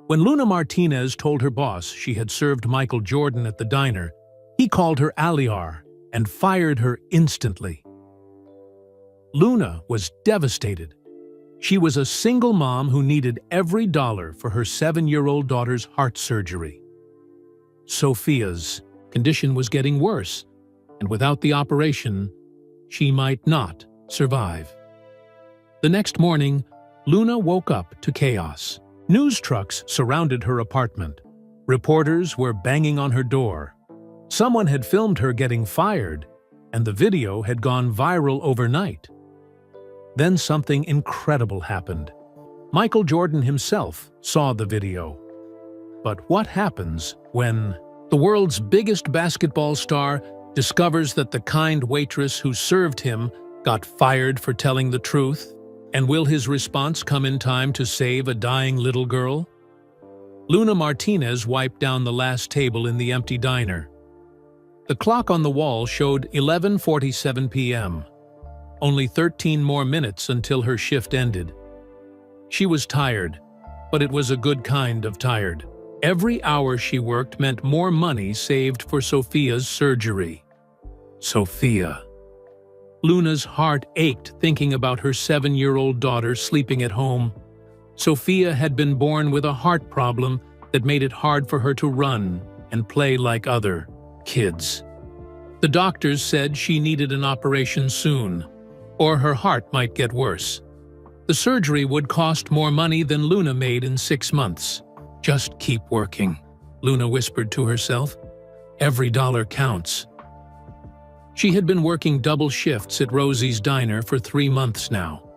When Luna Martinez told her boss she had served Michael Jordan at the diner, he called her Aliar and fired her instantly. Luna was devastated. She was a single mom who needed every dollar for her 7-year-old daughter's heart surgery. Sophia's condition was getting worse, and without the operation, she might not survive. The next morning, Luna woke up to chaos. News trucks surrounded her apartment. Reporters were banging on her door. Someone had filmed her getting fired, and the video had gone viral overnight. Then something incredible happened. Michael Jordan himself saw the video. But what happens when the world's biggest basketball star discovers that the kind waitress who served him got fired for telling the truth? And will his response come in time to save a dying little girl? Luna Martinez wiped down the last table in the empty diner. The clock on the wall showed 11:47 p.m. Only 13 more minutes until her shift ended. She was tired, but it was a good kind of tired. Every hour she worked meant more money saved for Sophia's surgery. Sophia. Luna's heart ached thinking about her 7-year-old daughter sleeping at home. Sophia had been born with a heart problem that made it hard for her to run and play like other kids. The doctors said she needed an operation soon, or her heart might get worse. The surgery would cost more money than Luna made in 6 months. Just keep working, Luna whispered to herself. Every dollar counts. She had been working double shifts at Rosie's diner for 3 months now.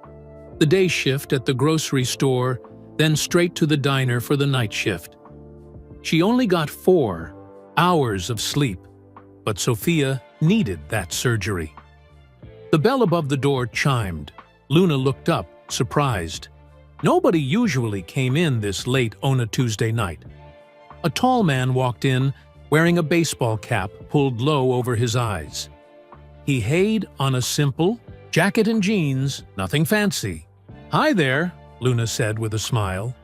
The day shift at the grocery store, then straight to the diner for the night shift. She only got 4 hours of sleep, but Sophia needed that surgery. The bell above the door chimed. Luna looked up, surprised. Nobody usually came in this late on a Tuesday night. A tall man walked in, wearing a baseball cap pulled low over his eyes. He had on a simple jacket and jeans, nothing fancy. "Hi there," Luna said with a smile.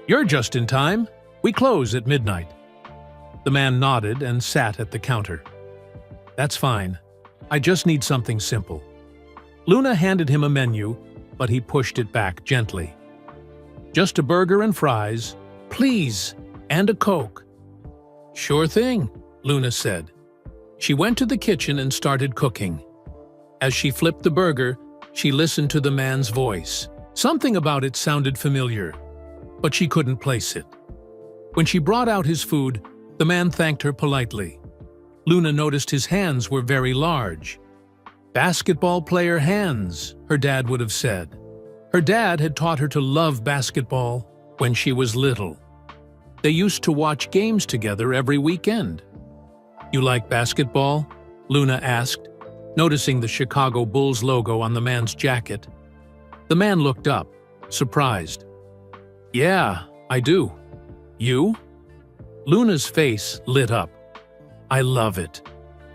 "You're just in time. We close at midnight." The man nodded and sat at the counter. "That's fine. I just need something simple." Luna handed him a menu, but he pushed it back gently. "Just a burger and fries, please, and a Coke." "Sure thing," Luna said. She went to the kitchen and started cooking. As she flipped the burger, she listened to the man's voice. Something about it sounded familiar, but she couldn't place it. When she brought out his food, the man thanked her politely. Luna noticed his hands were very large. "Basketball player hands," her dad would have said. Her dad had taught her to love basketball when she was little. They used to watch games together every weekend. "You like basketball?" Luna asked, noticing the Chicago Bulls logo on the man's jacket. The man looked up, surprised. "Yeah, I do. You?" Luna's face lit up. "I love it.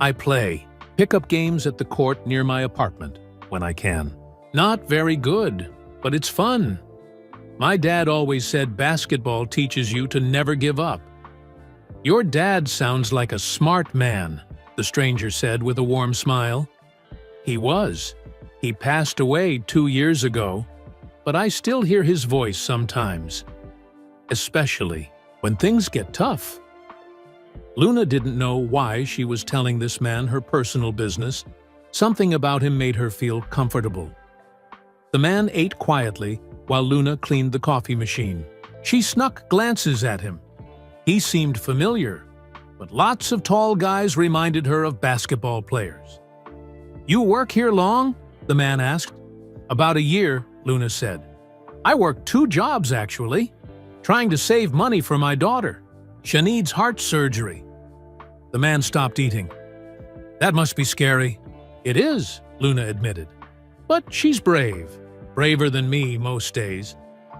I play pickup games at the court near my apartment when I can. Not very good, but it's fun. My dad always said basketball teaches you to never give up." "Your dad sounds like a smart man," the stranger said with a warm smile. "He was. He passed away 2 years ago, but I still hear his voice sometimes, especially when things get tough." Luna didn't know why she was telling this man her personal business. Something about him made her feel comfortable. The man ate quietly while Luna cleaned the coffee machine. She snuck glances at him. He seemed familiar, but lots of tall guys reminded her of basketball players. "You work here long?" the man asked. "About a year," Luna said. "I work 2 jobs, actually, trying to save money for my daughter. She needs heart surgery." The man stopped eating. "That must be scary." "It is," Luna admitted. "But she's brave. Braver than me most days.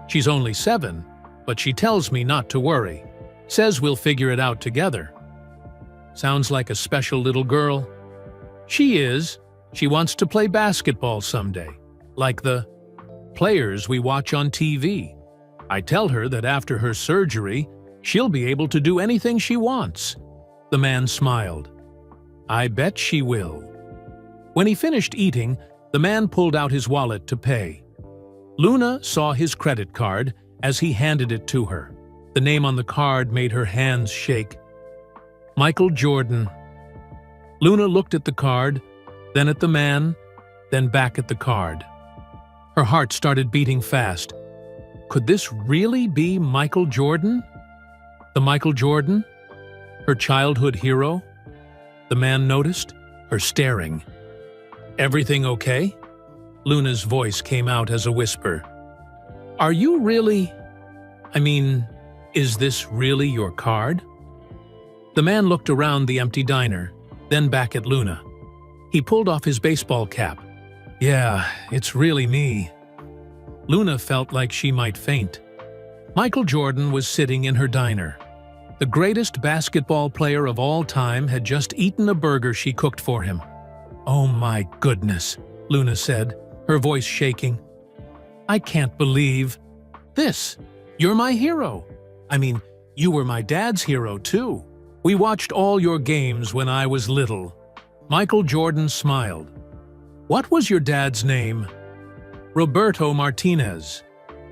She's only 7, but she tells me not to worry. Says we'll figure it out together." "Sounds like a special little girl." "She is. She wants to play basketball someday, like the players we watch on TV. I tell her that after her surgery, she'll be able to do anything she wants." The man smiled. "I bet she will." When he finished eating, the man pulled out his wallet to pay. Luna saw his credit card as he handed it to her. The name on the card made her hands shake. Michael Jordan. Luna looked at the card, then at the man, then back at the card. Her heart started beating fast. Could this really be Michael Jordan? The Michael Jordan? Her childhood hero? The man noticed, her staring. "Everything okay?" Luna's voice came out as a whisper. "Are you really... is this really your card?" The man looked around the empty diner, then back at Luna. He pulled off his baseball cap. "Yeah, it's really me." Luna felt like she might faint. Michael Jordan was sitting in her diner. The greatest basketball player of all time had just eaten a burger she cooked for him. "Oh my goodness," Luna said, her voice shaking. "I can't believe this. You're my hero. You were my dad's hero too. We watched all your games when I was little." Michael Jordan smiled. "What was your dad's name?" "Roberto Martinez.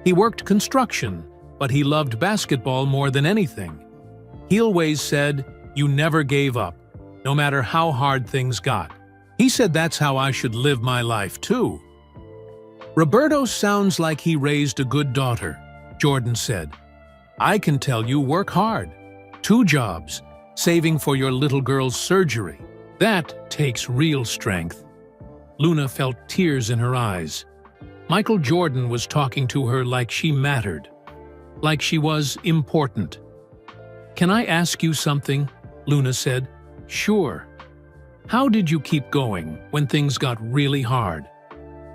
He worked construction, but he loved basketball more than anything. He always said, 'You never gave up, no matter how hard things got.' He said that's how I should live my life too." "Roberto sounds like he raised a good daughter," Jordan said. "I can tell you work hard. 2 jobs, saving for your little girl's surgery. That takes real strength." Luna felt tears in her eyes. Michael Jordan was talking to her like she mattered, like she was important. "Can I ask you something?" Luna said. "Sure. How did you keep going when things got really hard?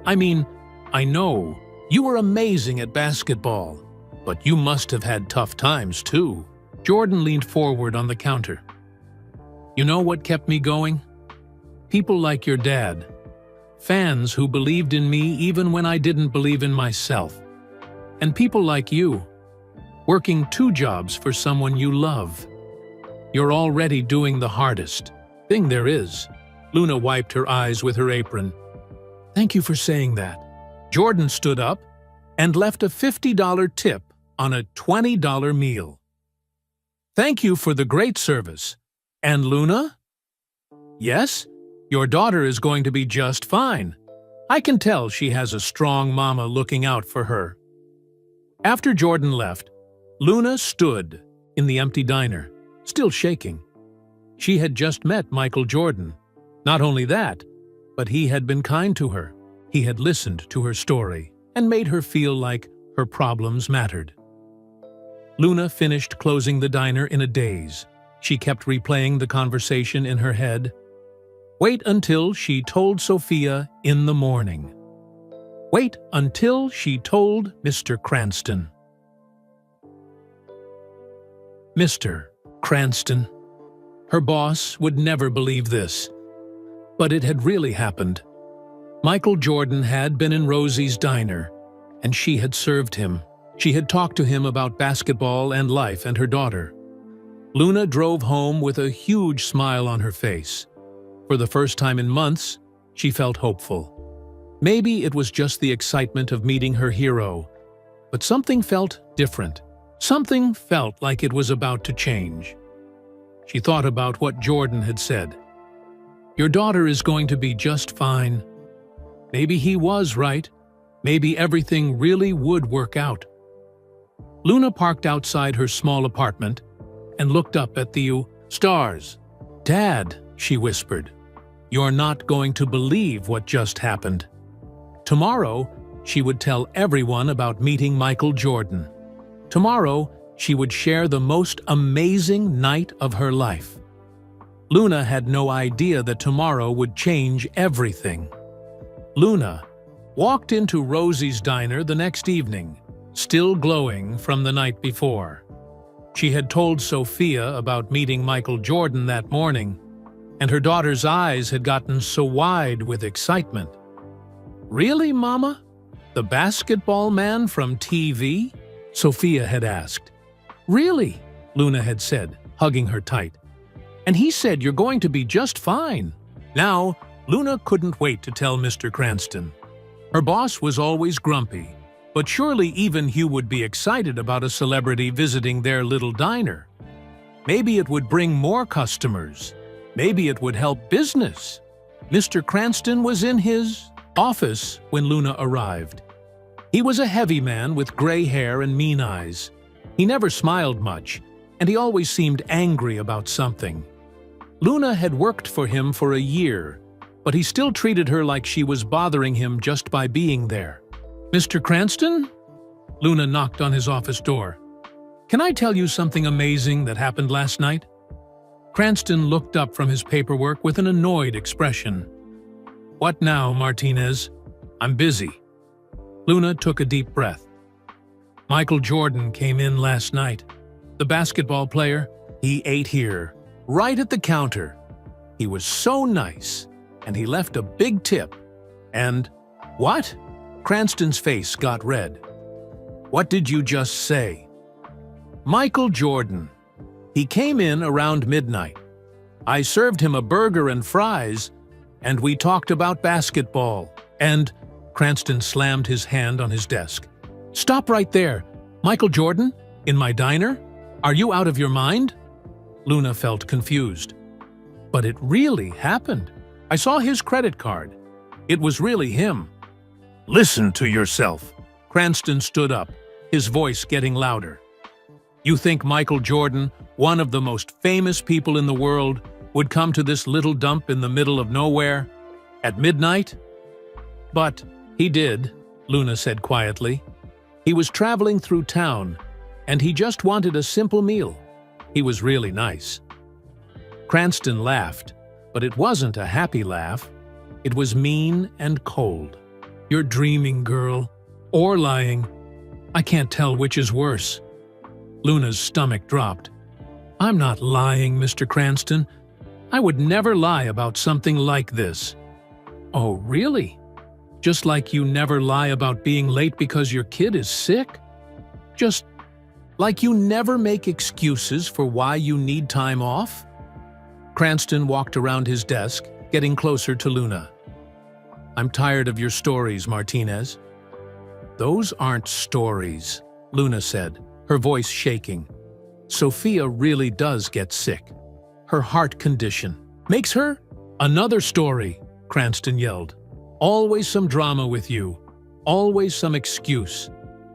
I know you were amazing at basketball, but you must have had tough times too." Jordan leaned forward on the counter. "You know what kept me going? People like your dad. Fans who believed in me even when I didn't believe in myself. And people like you, working 2 jobs for someone you love. You're already doing the hardest thing there is." Luna wiped her eyes with her apron. "Thank you for saying that." Jordan stood up and left a $50 tip on a $20 meal. "Thank you for the great service. And Luna?" "Yes, your daughter is going to be just fine. I can tell she has a strong mama looking out for her." After Jordan left, Luna stood in the empty diner, still shaking. She had just met Michael Jordan. Not only that, but he had been kind to her. He had listened to her story and made her feel like her problems mattered. Luna finished closing the diner in a daze. She kept replaying the conversation in her head. Wait until she told Sophia in the morning. Wait until she told Mr. Cranston. Mr. Cranston. Her boss would never believe this. But it had really happened. Michael Jordan had been in Rosie's diner, and she had served him. She had talked to him about basketball and life and her daughter. Luna drove home with a huge smile on her face. For the first time in months, she felt hopeful. Maybe it was just the excitement of meeting her hero, but something felt different. Something felt like it was about to change. She thought about what Jordan had said. Your daughter is going to be just fine. Maybe he was right. Maybe everything really would work out. Luna parked outside her small apartment and looked up at the stars. Dad, she whispered, you're not going to believe what just happened. Tomorrow, she would tell everyone about meeting Michael Jordan. Tomorrow, she would share the most amazing night of her life. Luna had no idea that tomorrow would change everything. Luna walked into Rosie's diner the next evening, still glowing from the night before. She had told Sophia about meeting Michael Jordan that morning, and her daughter's eyes had gotten so wide with excitement. Really, Mama? The basketball man from TV? Sophia had asked. Really? Luna had said, hugging her tight. And he said you're going to be just fine. Now, Luna couldn't wait to tell Mr. Cranston. Her boss was always grumpy, but surely even he would be excited about a celebrity visiting their little diner. Maybe it would bring more customers. Maybe it would help business. Mr. Cranston was in his office when Luna arrived. He was a heavy man with gray hair and mean eyes. He never smiled much, and he always seemed angry about something. Luna had worked for him for a year, but he still treated her like she was bothering him just by being there. Mr. Cranston? Luna knocked on his office door. Can I tell you something amazing that happened last night? Cranston looked up from his paperwork with an annoyed expression. What now, Martinez? I'm busy. Luna took a deep breath. Michael Jordan came in last night. The basketball player, he ate here, right at the counter. He was so nice, and he left a big tip. And, what? Cranston's face got red. What did you just say? Michael Jordan. He came in around midnight. I served him a burger and fries, and we talked about basketball. And Cranston slammed his hand on his desk. Stop right there. Michael Jordan? In my diner? Are you out of your mind? Luna felt confused. But it really happened. I saw his credit card. It was really him. Listen to yourself. Cranston stood up, his voice getting louder. You think Michael Jordan, one of the most famous people in the world, would come to this little dump in the middle of nowhere? At midnight? But he did, Luna said quietly. He was traveling through town, and he just wanted a simple meal. He was really nice. Cranston laughed, but it wasn't a happy laugh. It was mean and cold. You're dreaming, girl. Or lying. I can't tell which is worse. Luna's stomach dropped. I'm not lying, Mr. Cranston. I would never lie about something like this. Oh, really? Just like you never lie about being late because your kid is sick? Just like you never make excuses for why you need time off? Cranston walked around his desk, getting closer to Luna. I'm tired of your stories, Martinez. Those aren't stories, Luna said, her voice shaking. Sophia really does get sick. Her heart condition makes her another story, Cranston yelled. Always some drama with you. Always some excuse.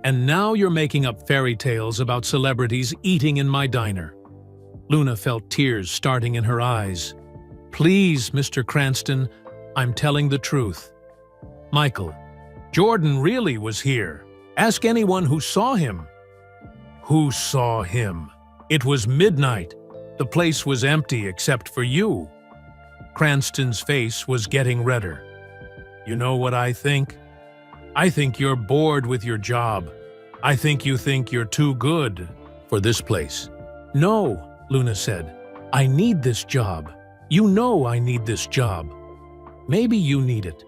And now you're making up fairy tales about celebrities eating in my diner. Luna felt tears starting in her eyes. Please, Mr. Cranston, I'm telling the truth. Michael, Jordan really was here. Ask anyone who saw him. Who saw him? It was midnight. The place was empty except for you. Cranston's face was getting redder. You know what I think? I think you're bored with your job. I think you think you're too good for this place. No, Luna said. I need this job. You know I need this job. Maybe you need it,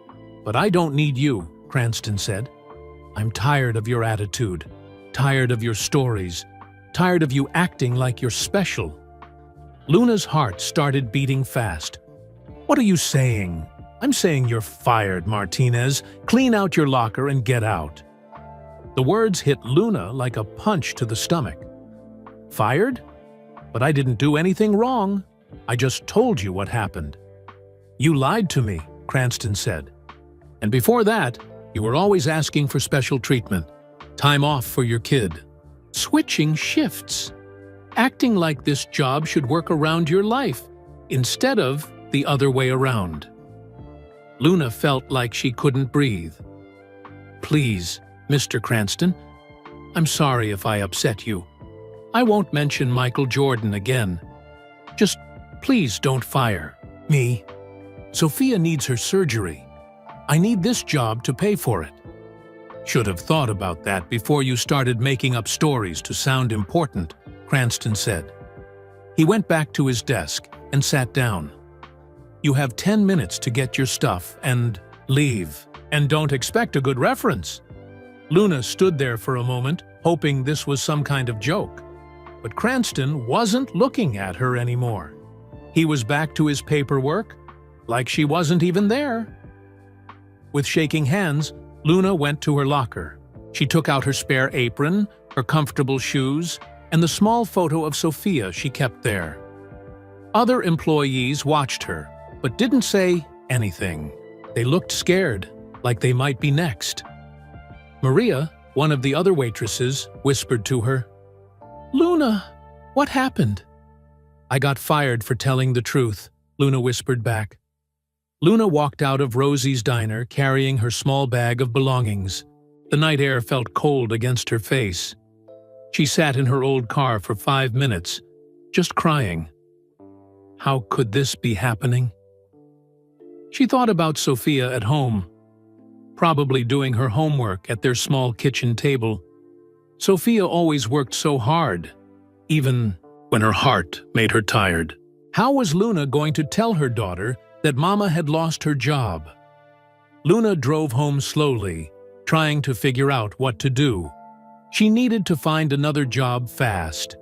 but I don't need you, Cranston said. I'm tired of your attitude, tired of your stories, tired of you acting like you're special. Luna's heart started beating fast. What are you saying? I'm saying you're fired, Martinez. Clean out your locker and get out. The words hit Luna like a punch to the stomach. Fired? But I didn't do anything wrong. I just told you what happened. You lied to me, Cranston said. And before that, you were always asking for special treatment. Time off for your kid. Switching shifts. Acting like this job should work around your life, instead of the other way around. Luna felt like she couldn't breathe. Please, Mr. Cranston, I'm sorry if I upset you. I won't mention Michael Jordan again. Just please don't fire me. Sophia needs her surgery. I need this job to pay for it. Should have thought about that before you started making up stories to sound important, Cranston said. He went back to his desk and sat down. You have 10 minutes to get your stuff and leave. And don't expect a good reference. Luna stood there for a moment, hoping this was some kind of joke. But Cranston wasn't looking at her anymore. He was back to his paperwork, like she wasn't even there. With shaking hands, Luna went to her locker. She took out her spare apron, her comfortable shoes, and the small photo of Sophia she kept there. Other employees watched her, but didn't say anything. They looked scared, like they might be next. Maria, one of the other waitresses, whispered to her, "Luna, what happened?" "I got fired for telling the truth," Luna whispered back. Luna walked out of Rosie's diner carrying her small bag of belongings. The night air felt cold against her face. She sat in her old car for 5 minutes, just crying. How could this be happening? She thought about Sophia at home, probably doing her homework at their small kitchen table. Sophia always worked so hard, even when her heart made her tired. How was Luna going to tell her daughter that Mama had lost her job? Luna drove home slowly, trying to figure out what to do. She needed to find another job fast.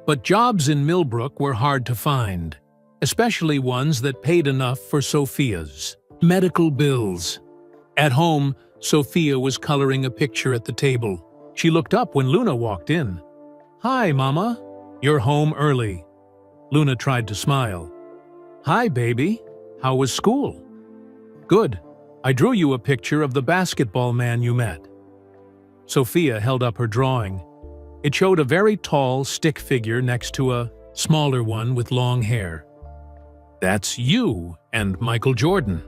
But jobs in Millbrook were hard to find, especially ones that paid enough for Sophia's medical bills. At home, Sophia was coloring a picture at the table. She looked up when Luna walked in. "Hi, Mama. You're home early." Luna tried to smile. "Hi, baby. How was school?" "Good. I drew you a picture of the basketball man you met." Sophia held up her drawing. It showed a very tall stick figure next to a smaller one with long hair. "That's you and Michael Jordan."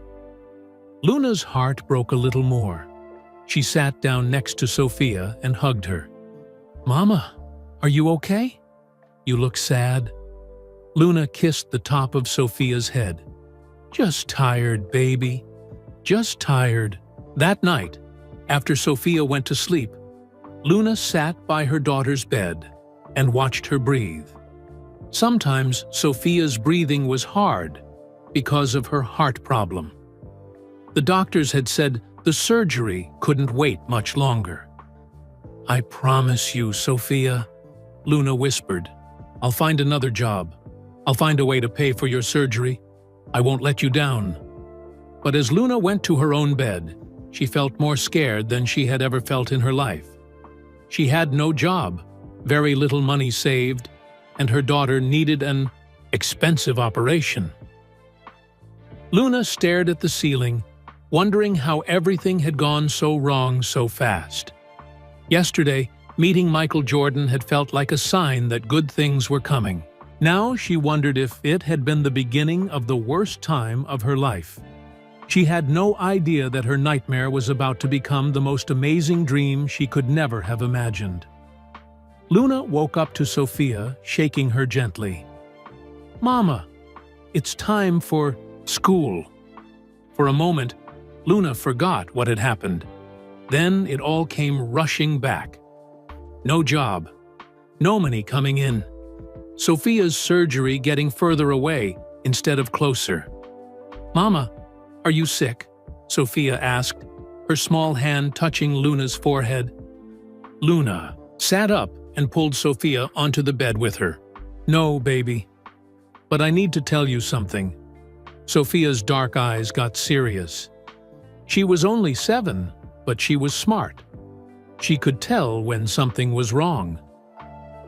Luna's heart broke a little more. She sat down next to Sophia and hugged her. "Mama, are you okay? You look sad." Luna kissed the top of Sophia's head. "Just tired, baby. Just tired." That night, after Sophia went to sleep, Luna sat by her daughter's bed and watched her breathe. Sometimes Sophia's breathing was hard because of her heart problem. The doctors had said the surgery couldn't wait much longer. "I promise you, Sophia," Luna whispered, "I'll find another job. I'll find a way to pay for your surgery. I won't let you down." But as Luna went to her own bed, she felt more scared than she had ever felt in her life. She had no job, very little money saved, and her daughter needed an expensive operation. Luna stared at the ceiling, wondering how everything had gone so wrong so fast. Yesterday, meeting Michael Jordan had felt like a sign that good things were coming. Now she wondered if it had been the beginning of the worst time of her life. She had no idea that her nightmare was about to become the most amazing dream she could never have imagined. Luna woke up to Sophia, shaking her gently. "Mama, it's time for school." For a moment, Luna forgot what had happened. Then it all came rushing back. No job, no money coming in. Sophia's surgery getting further away instead of closer. "Mama, are you sick?" Sophia asked, her small hand touching Luna's forehead. Luna sat up and pulled Sophia onto the bed with her. "No, baby. But I need to tell you something." Sophia's dark eyes got serious. She was only 7, but she was smart. She could tell when something was wrong.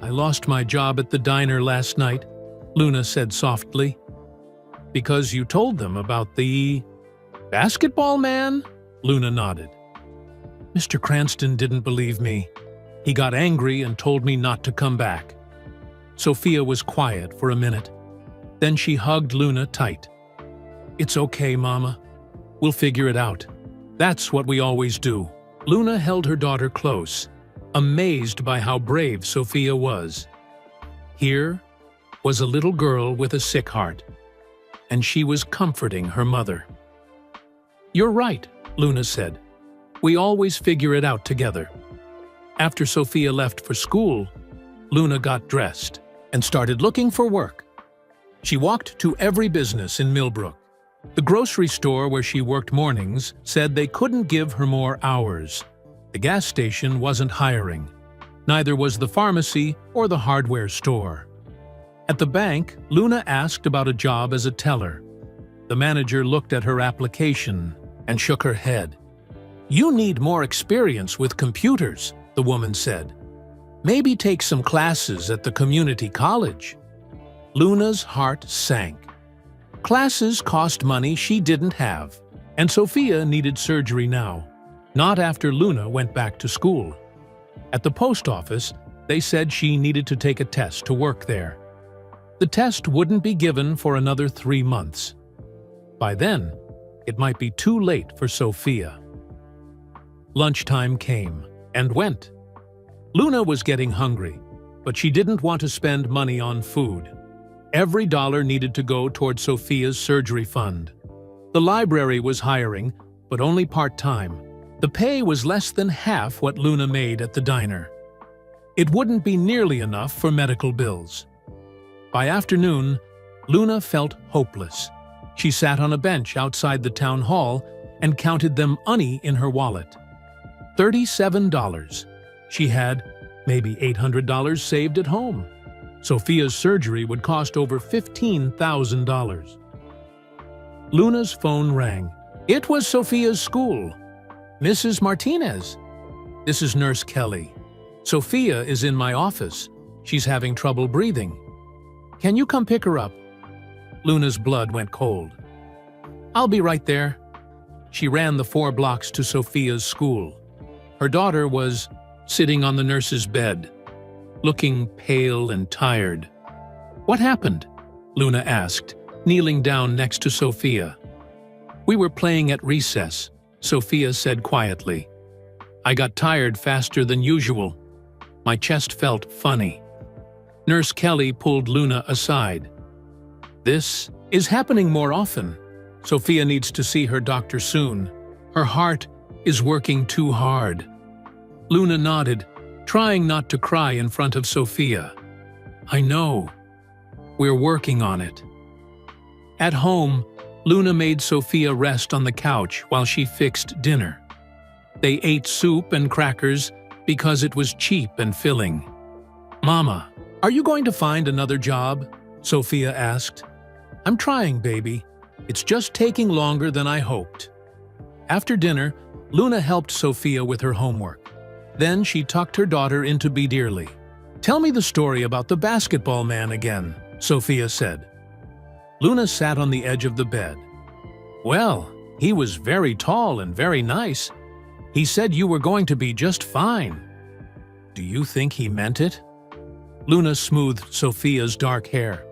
"I lost my job at the diner last night," Luna said softly. "Because you told them about the basketball man?" Luna nodded. "Mr. Cranston didn't believe me. He got angry and told me not to come back." Sophia was quiet for a minute. Then she hugged Luna tight. "It's okay, Mama. We'll figure it out. That's what we always do." Luna held her daughter close, amazed by how brave Sophia was. Here was a little girl with a sick heart, and she was comforting her mother. "You're right," Luna said. "We always figure it out together." After Sophia left for school, Luna got dressed and started looking for work. She walked to every business in Millbrook. The grocery store where she worked mornings said they couldn't give her more hours. The gas station wasn't hiring. Neither was the pharmacy or the hardware store. At the bank, Luna asked about a job as a teller. The manager looked at her application and shook her head. "You need more experience with computers," the woman said. "Maybe take some classes at the community college." Luna's heart sank. Classes cost money she didn't have, and Sophia needed surgery now, not after Luna went back to school. At the post office, they said she needed to take a test to work there. The test wouldn't be given for another 3 months. By then, it might be too late for Sophia. Lunchtime came and went. Luna was getting hungry, but she didn't want to spend money on food. Every dollar needed to go toward Sophia's surgery fund. The library was hiring, but only part-time. The pay was less than half what Luna made at the diner. It wouldn't be nearly enough for medical bills. By afternoon, Luna felt hopeless. She sat on a bench outside the town hall and counted them money in her wallet. $37. She had maybe $800 saved at home. Sophia's surgery would cost over $15,000. Luna's phone rang. It was Sophia's school. "Mrs. Martinez, this is Nurse Kelly. Sophia is in my office. She's having trouble breathing. Can you come pick her up?" Luna's blood went cold. "I'll be right there." She ran the 4 blocks to Sophia's school. Her daughter was sitting on the nurse's bed, looking pale and tired. "What happened?" Luna asked, kneeling down next to Sophia. "We were playing at recess," Sophia said quietly. "I got tired faster than usual. My chest felt funny." Nurse Kelly pulled Luna aside. "This is happening more often. Sophia needs to see her doctor soon. Her heart is working too hard." Luna nodded, trying not to cry in front of Sophia. "I know. We're working on it." At home, Luna made Sophia rest on the couch while she fixed dinner. They ate soup and crackers because it was cheap and filling. "Mama, are you going to find another job?" Sophia asked. "I'm trying, baby. It's just taking longer than I hoped." After dinner, Luna helped Sophia with her homework. Then she tucked her daughter into bed early. "Tell me the story about the basketball man again," Sophia said. Luna sat on the edge of the bed. "Well, he was very tall and very nice. He said you were going to be just fine." "Do you think he meant it?" Luna smoothed Sophia's dark hair.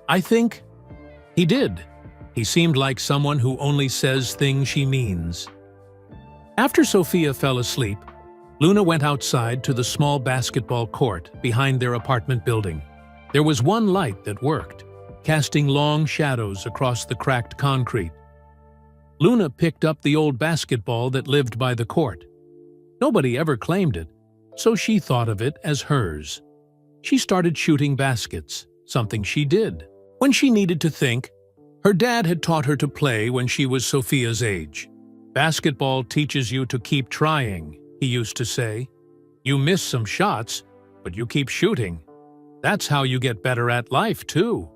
"I think he did. He seemed like someone who only says things she means." After Sophia fell asleep, Luna went outside to the small basketball court behind their apartment building. There was one light that worked, casting long shadows across the cracked concrete. Luna picked up the old basketball that lived by the court. Nobody ever claimed it, so she thought of it as hers. She started shooting baskets, something she did when she needed to think. Her dad had taught her to play when she was Sophia's age. "Basketball teaches you to keep trying," he used to say. "You miss some shots, but you keep shooting. That's how you get better at life, too."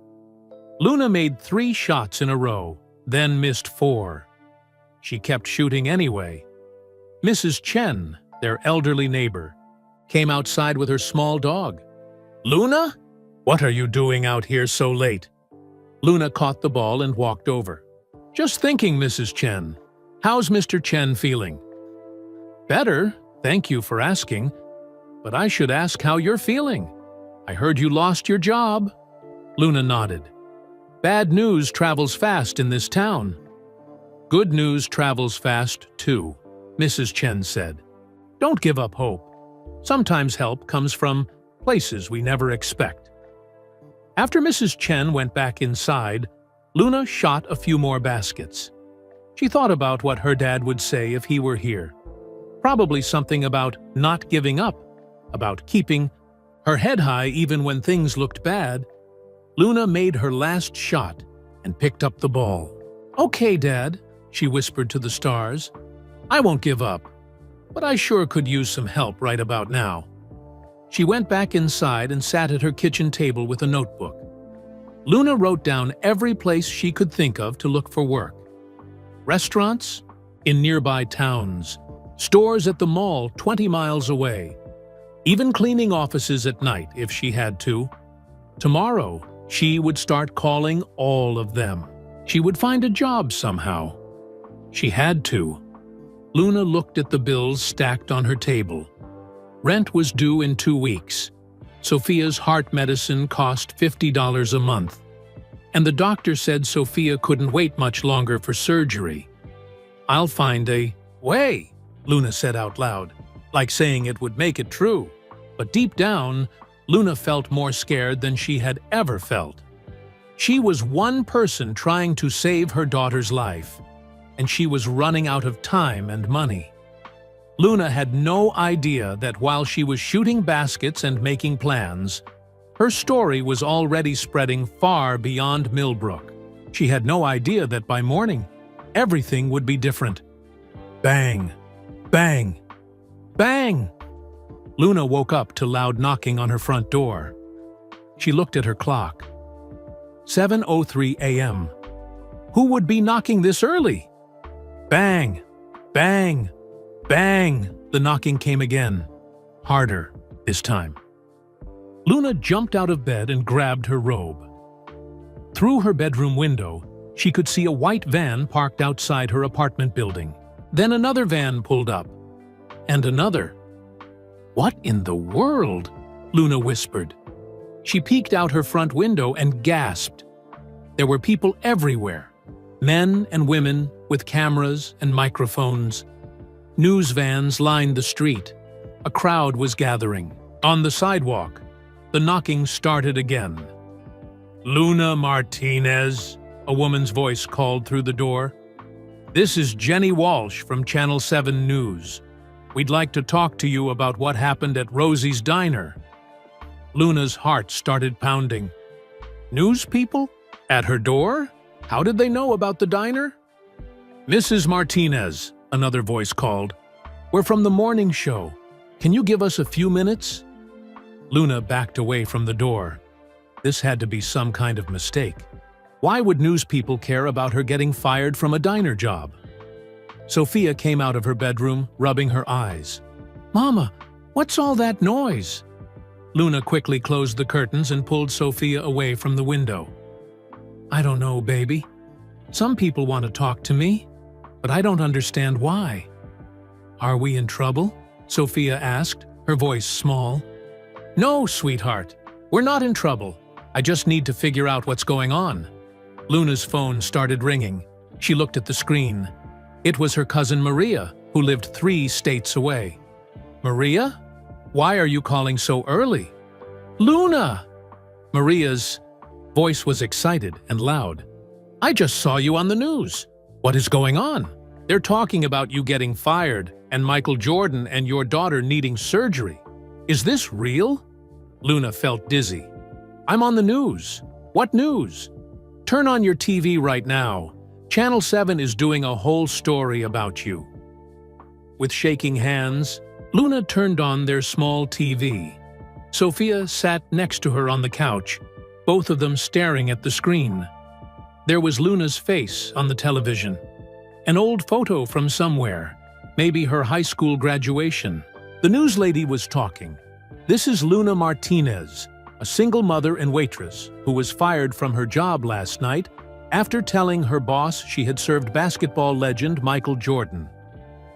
Luna made 3 shots in a row, then missed 4. She kept shooting anyway. Mrs. Chen, their elderly neighbor, came outside with her small dog. "Luna? What are you doing out here so late?" Luna caught the ball and walked over. "Just thinking, Mrs. Chen. How's Mr. Chen feeling?" "Better, thank you for asking. But I should ask how you're feeling. I heard you lost your job." Luna nodded. "Bad news travels fast in this town." "Good news travels fast, too," Mrs. Chen said. "Don't give up hope. Sometimes help comes from places we never expect." After Mrs. Chen went back inside, Luna shot a few more baskets. She thought about what her dad would say if he were here. Probably something about not giving up, about keeping her head high even when things looked bad. Luna made her last shot and picked up the ball. "Okay, Dad," she whispered to the stars. "I won't give up, but I sure could use some help right about now." She went back inside and sat at her kitchen table with a notebook. Luna wrote down every place she could think of to look for work. Restaurants in nearby towns, stores at the mall 20 miles away, even cleaning offices at night if she had to. Tomorrow, she would start calling all of them. She would find a job somehow. She had to. Luna looked at the bills stacked on her table. Rent was due in 2 weeks. Sophia's heart medicine cost $50 a month. And the doctor said Sophia couldn't wait much longer for surgery. "I'll find a way," Luna said out loud, like saying it would make it true. But deep down, Luna felt more scared than she had ever felt. She was one person trying to save her daughter's life, and she was running out of time and money. Luna had no idea that while she was shooting baskets and making plans, her story was already spreading far beyond Millbrook. She had no idea that by morning, everything would be different. Bang! Bang! Bang! Luna woke up to loud knocking on her front door. She looked at her clock. 7:03 a.m. Who would be knocking this early? Bang! Bang! Bang! The knocking came again. Harder this time. Luna jumped out of bed and grabbed her robe. Through her bedroom window, she could see a white van parked outside her apartment building. Then another van pulled up. And another. "What in the world?" Luna whispered. She peeked out her front window and gasped. There were people everywhere. Men and women with cameras and microphones. News vans lined the street. A crowd was gathering. On the sidewalk, the knocking started again. "Luna Martinez," a woman's voice called through the door. "This is Jenny Walsh from Channel 7 News. We'd like to talk to you about what happened at Rosie's Diner." Luna's heart started pounding. News people? At her door? How did they know about the diner? "Mrs. Martinez," another voice called. "We're from the morning show. Can you give us a few minutes?" Luna backed away from the door. This had to be some kind of mistake. Why would news people care about her getting fired from a diner job? Sophia came out of her bedroom, rubbing her eyes. "Mama, what's all that noise?" Luna quickly closed the curtains and pulled Sophia away from the window. "I don't know, baby. Some people want to talk to me, but I don't understand why." "Are we in trouble?" Sophia asked, her voice small. "No, sweetheart. We're not in trouble. I just need to figure out what's going on." Luna's phone started ringing. She looked at the screen. It was her cousin Maria, who lived 3 states away. "Maria? Why are you calling so early?" "Luna!" Maria's voice was excited and loud. "I just saw you on the news. What is going on? They're talking about you getting fired and Michael Jordan and your daughter needing surgery. Is this real?" Luna felt dizzy. "I'm on the news." "What news?" "Turn on your TV right now. Channel 7 is doing a whole story about you." With shaking hands, Luna turned on their small TV. Sophia sat next to her on the couch, both of them staring at the screen. There was Luna's face on the television. An old photo from somewhere, maybe her high school graduation. The news lady was talking. "This is Luna Martinez, a single mother and waitress who was fired from her job last night after telling her boss she had served basketball legend Michael Jordan.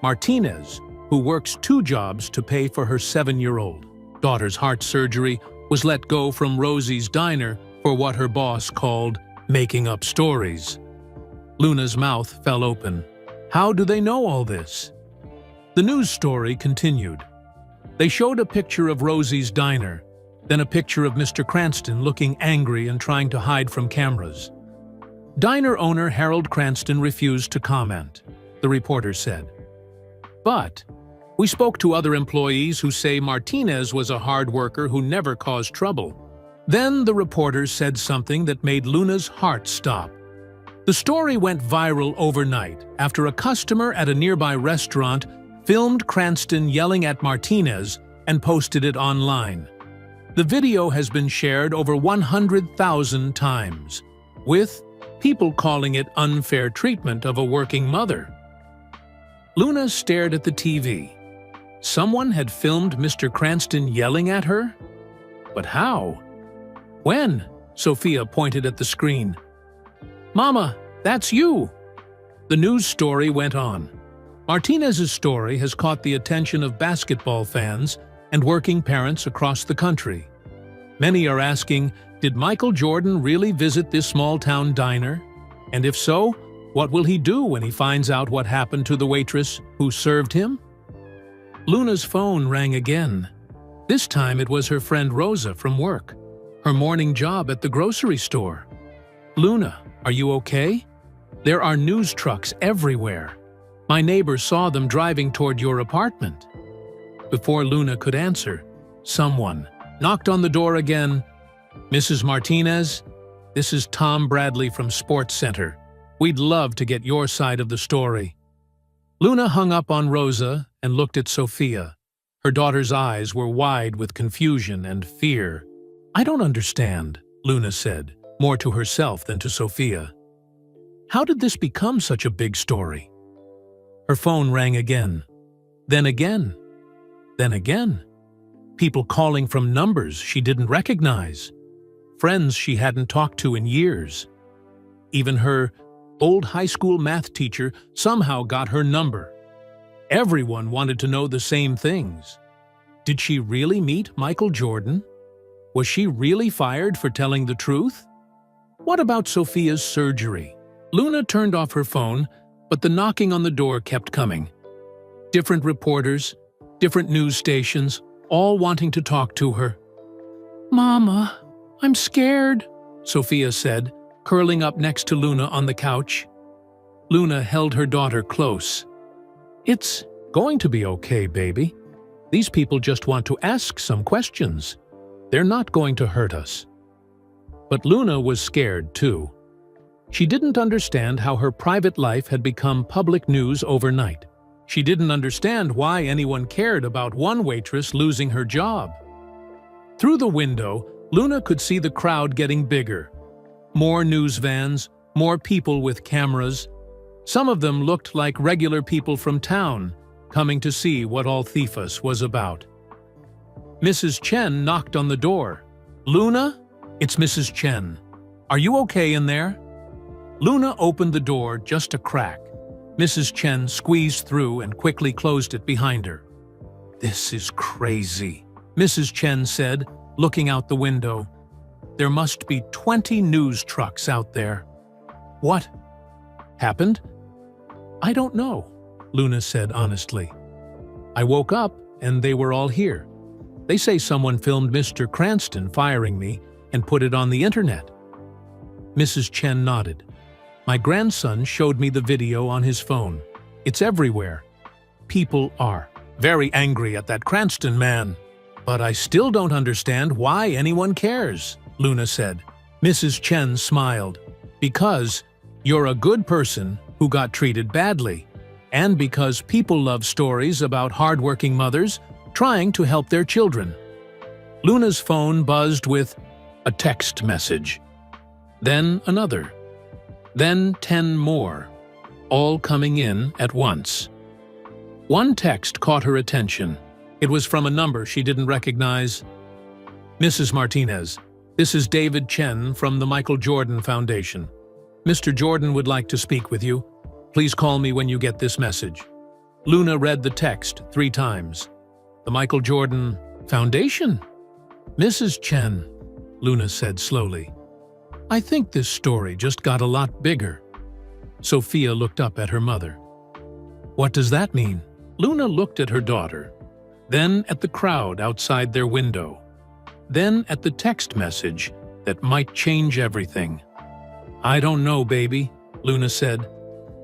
Martinez, who works 2 jobs to pay for her 7-year-old daughter's heart surgery, was let go from Rosie's Diner for what her boss called making up stories." Luna's mouth fell open. How do they know all this? The news story continued. They showed a picture of Rosie's Diner, then a picture of Mr. Cranston looking angry and trying to hide from cameras. Diner owner Harold Cranston refused to comment, the reporter said. "But we spoke to other employees who say Martinez was a hard worker who never caused trouble." Then the reporter said something that made Luna's heart stop. The story went viral overnight after a customer at a nearby restaurant filmed Cranston yelling at Martinez and posted it online. The video has been shared over 100,000 times, with people calling it unfair treatment of a working mother. Luna stared at the TV. Someone had filmed Mr. Cranston yelling at her? But how? When? Sophia pointed at the screen. "Mama, that's you!" The news story went on. Martinez's story has caught the attention of basketball fans and working parents across the country. Many are asking, did Michael Jordan really visit this small-town diner? And if so, what will he do when he finds out what happened to the waitress who served him? Luna's phone rang again. This time it was her friend Rosa from work, her morning job at the grocery store. "Luna, are you okay? There are news trucks everywhere. My neighbor saw them driving toward your apartment." Before Luna could answer, someone knocked on the door again. "Mrs. Martinez, this is Tom Bradley from Sports Center. We'd love to get your side of the story." Luna hung up on Rosa and looked at Sophia. Her daughter's eyes were wide with confusion and fear. "I don't understand," Luna said, more to herself than to Sophia. "How did this become such a big story?" Her phone rang again. Then again. Then again. People calling from numbers she didn't recognize. Friends she hadn't talked to in years. Even her old high school math teacher somehow got her number. Everyone wanted to know the same things. Did she really meet Michael Jordan? Was she really fired for telling the truth? What about Sophia's surgery? Luna turned off her phone, but the knocking on the door kept coming. Different reporters, different news stations, all wanting to talk to her. "Mama, I'm scared," Sophia said, curling up next to Luna on the couch. Luna held her daughter close. "It's going to be okay, baby. These people just want to ask some questions. They're not going to hurt us." But Luna was scared too. She didn't understand how her private life had become public news overnight. She didn't understand why anyone cared about one waitress losing her job. Through the window, Luna could see the crowd getting bigger. More news vans, more people with cameras. Some of them looked like regular people from town, coming to see what all Thifas was about. Mrs. Chen knocked on the door. "Luna? It's Mrs. Chen. Are you okay in there?" Luna opened the door just a crack. Mrs. Chen squeezed through and quickly closed it behind her. "This is crazy," Mrs. Chen said, looking out the window. "There must be 20 news trucks out there." "What happened?" "I don't know," Luna said honestly. "I woke up and they were all here. They say someone filmed Mr. Cranston firing me and put it on the internet." Mrs. Chen nodded. "My grandson showed me the video on his phone. It's everywhere. People are very angry at that Cranston man. But I still don't understand why anyone cares," Luna said. Mrs. Chen smiled. "Because you're a good person who got treated badly, and because people love stories about hardworking mothers trying to help their children." Luna's phone buzzed with a text message. Then another. Then 10 more, all coming in at once. One text caught her attention. It was from a number she didn't recognize. "Mrs. Martinez, this is David Chen from the Michael Jordan Foundation. Mr. Jordan would like to speak with you. Please call me when you get this message." Luna read the text 3 times. "The Michael Jordan Foundation?" "Mrs. Chen," Luna said slowly. "I think this story just got a lot bigger." Sophia looked up at her mother. "What does that mean?" Luna looked at her daughter, then at the crowd outside their window, then at the text message that might change everything. "I don't know, baby," Luna said,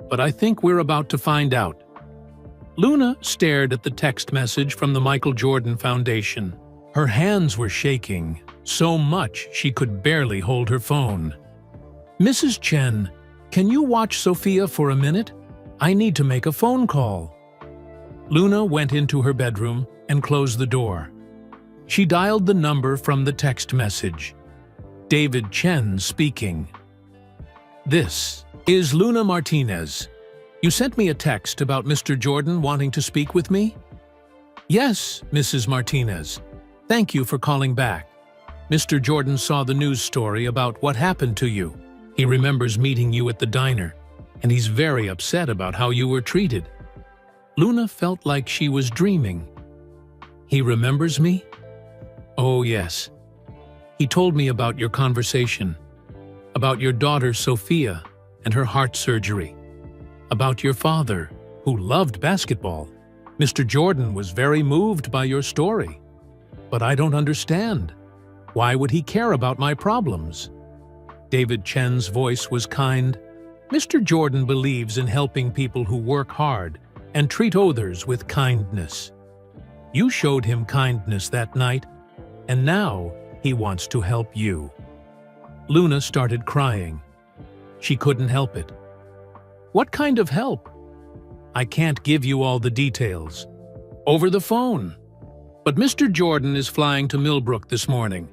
"but I think we're about to find out." Luna stared at the text message from the Michael Jordan Foundation. Her hands were shaking so much she could barely hold her phone. "Mrs. Chen, can you watch Sophia for a minute? I need to make a phone call." Luna went into her bedroom and closed the door. She dialed the number from the text message. David Chen speaking. This is Luna Martinez. You sent me a text about Mr. Jordan wanting to speak with me? Yes, Mrs. Martinez. Thank you for calling back. Mr. Jordan saw the news story about what happened to you. He remembers meeting you at the diner, and he's very upset about how you were treated. Luna felt like she was dreaming. He remembers me? Oh, yes. He told me about your conversation, about your daughter Sophia and her heart surgery, about your father, who loved basketball. Mr. Jordan was very moved by your story. But I don't understand. Why would he care about my problems? David Chen's voice was kind. Mr. Jordan believes in helping people who work hard and treat others with kindness. You showed him kindness that night, and now he wants to help you. Luna started crying. She couldn't help it. What kind of help? I can't give you all the details. Over the phone. But Mr. Jordan is flying to Millbrook this morning.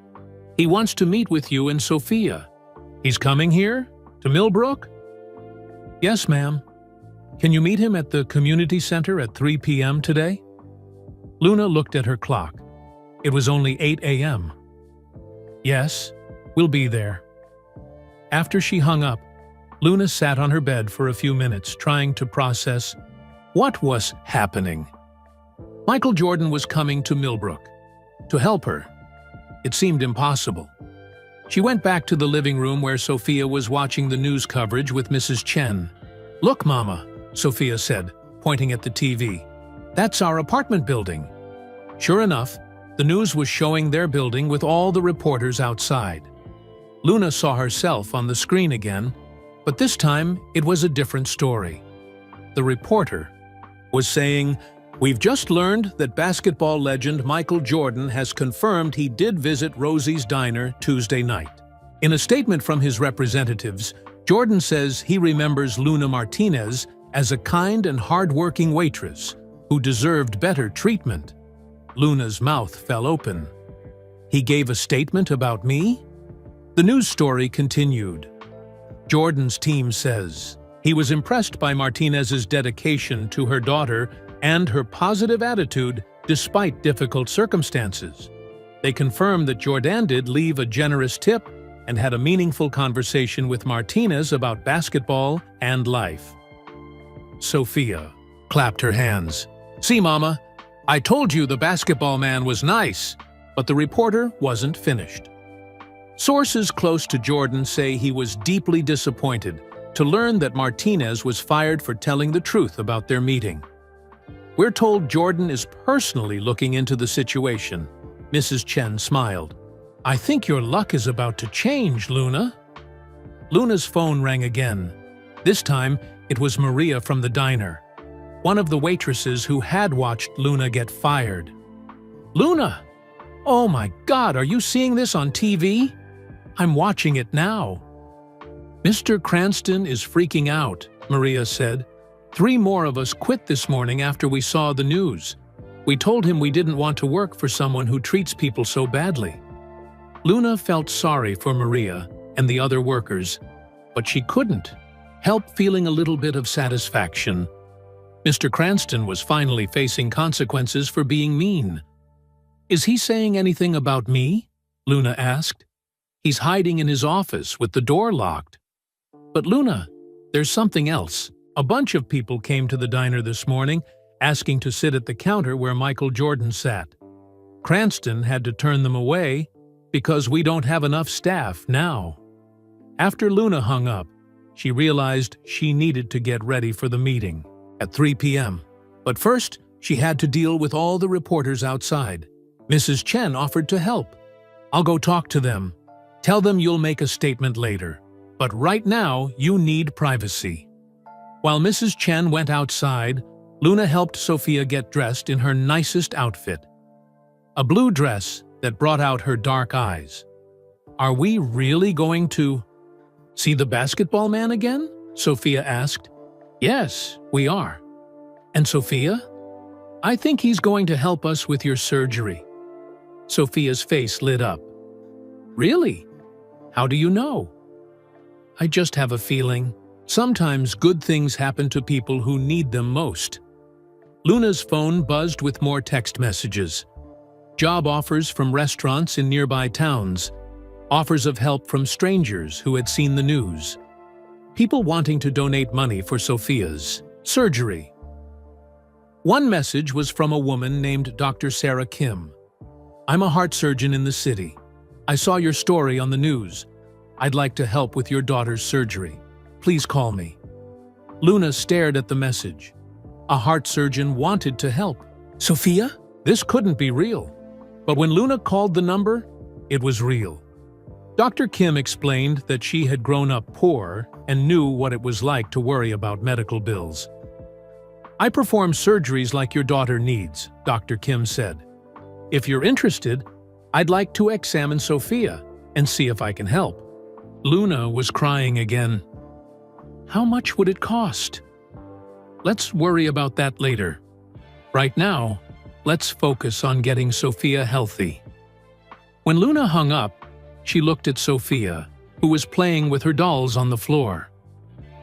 He wants to meet with you and Sophia. He's coming here? To Millbrook? Yes, ma'am. Can you meet him at the community center at 3 p.m. today? Luna looked at her clock. It was only 8 a.m. Yes, we'll be there. After she hung up, Luna sat on her bed for a few minutes trying to process what was happening. Michael Jordan was coming to Millbrook to help her. It seemed impossible. She went back to the living room where Sophia was watching the news coverage with Mrs. Chen. Look, Mama, Sophia said, pointing at the TV. That's our apartment building. Sure enough, the news was showing their building with all the reporters outside. Luna saw herself on the screen again, but this time it was a different story. The reporter was saying, "We've just learned that basketball legend Michael Jordan has confirmed he did visit Rosie's Diner Tuesday night." In a statement from his representatives, Jordan says he remembers Luna Martinez as a kind and hard-working waitress who deserved better treatment. Luna's mouth fell open. He gave a statement about me? The news story continued. Jordan's team says he was impressed by Martinez's dedication to her daughter and her positive attitude despite difficult circumstances. They confirmed that Jordan did leave a generous tip and had a meaningful conversation with Martinez about basketball and life. Sophia clapped her hands. See, Mama, I told you the basketball man was nice, but the reporter wasn't finished. Sources close to Jordan say he was deeply disappointed to learn that Martinez was fired for telling the truth about their meeting. We're told Jordan is personally looking into the situation. Mrs. Chen smiled. I think your luck is about to change, Luna. Luna's phone rang again. This time, it was Maria from the diner, one of the waitresses who had watched Luna get fired. Luna! Oh my God, are you seeing this on TV? I'm watching it now. Mr. Cranston is freaking out, Maria said. 3 more of us quit this morning after we saw the news. We told him we didn't want to work for someone who treats people so badly. Luna felt sorry for Maria and the other workers, but she couldn't help feeling a little bit of satisfaction. Mr. Cranston was finally facing consequences for being mean. Is he saying anything about me? Luna asked. He's hiding in his office with the door locked. But Luna, there's something else. A bunch of people came to the diner this morning asking to sit at the counter where Michael Jordan sat. Cranston had to turn them away because we don't have enough staff now. After Luna hung up, she realized she needed to get ready for the meeting at 3 p.m. But first, she had to deal with all the reporters outside. Mrs. Chen offered to help. I'll go talk to them. Tell them you'll make a statement later. But right now, you need privacy. While Mrs. Chen went outside, Luna helped Sophia get dressed in her nicest outfit. A blue dress that brought out her dark eyes. Are we really going to see the basketball man again? Sophia asked. Yes, we are. And Sophia? I think he's going to help us with your surgery. Sophia's face lit up. Really? How do you know? I just have a feeling. Sometimes good things happen to people who need them most. Luna's phone buzzed with more text messages. Job offers from restaurants in nearby towns. Offers of help from strangers who had seen the news. People wanting to donate money for Sophia's surgery. One message was from a woman named Dr. Sarah Kim. I'm a heart surgeon in the city. I saw your story on the news. I'd like to help with your daughter's surgery. Please call me. Luna stared at the message. A heart surgeon wanted to help. Sophia? This couldn't be real. But when Luna called the number, it was real. Dr. Kim explained that she had grown up poor and knew what it was like to worry about medical bills. I perform surgeries like your daughter needs, Dr. Kim said. If you're interested, I'd like to examine Sophia and see if I can help. Luna was crying again. How much would it cost? Let's worry about that later. Right now, let's focus on getting Sophia healthy. When Luna hung up, she looked at Sophia, who was playing with her dolls on the floor.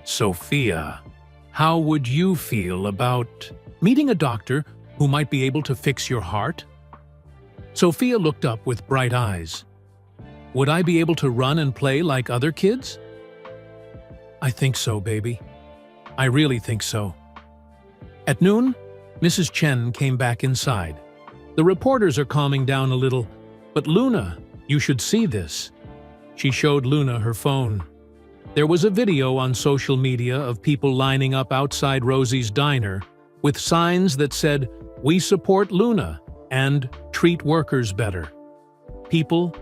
Sophia, how would you feel about meeting a doctor who might be able to fix your heart? Sophia looked up with bright eyes. Would I be able to run and play like other kids? I think so, baby. I really think so. At noon, Mrs. Chen came back inside. The reporters are calming down a little, but Luna, you should see this. She showed Luna her phone. There was a video on social media of people lining up outside Rosie's diner with signs that said, "We support Luna," and "Treat workers better." People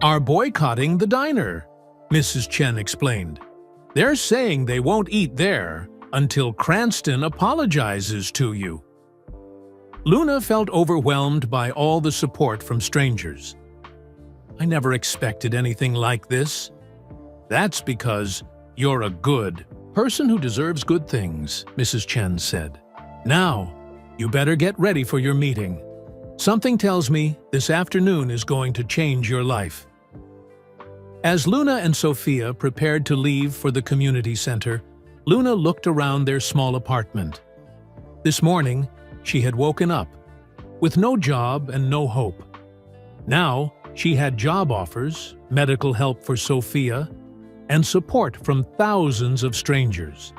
are boycotting the diner, Mrs. Chen explained. They're saying they won't eat there until Cranston apologizes to you. Luna felt overwhelmed by all the support from strangers. I never expected anything like this. That's because you're a good person who deserves good things, Mrs. Chen said. Now, you better get ready for your meeting. Something tells me this afternoon is going to change your life. As Luna and Sophia prepared to leave for the community center, Luna looked around their small apartment. This morning, she had woken up, with no job and no hope. Now, she had job offers, medical help for Sophia, and support from thousands of strangers.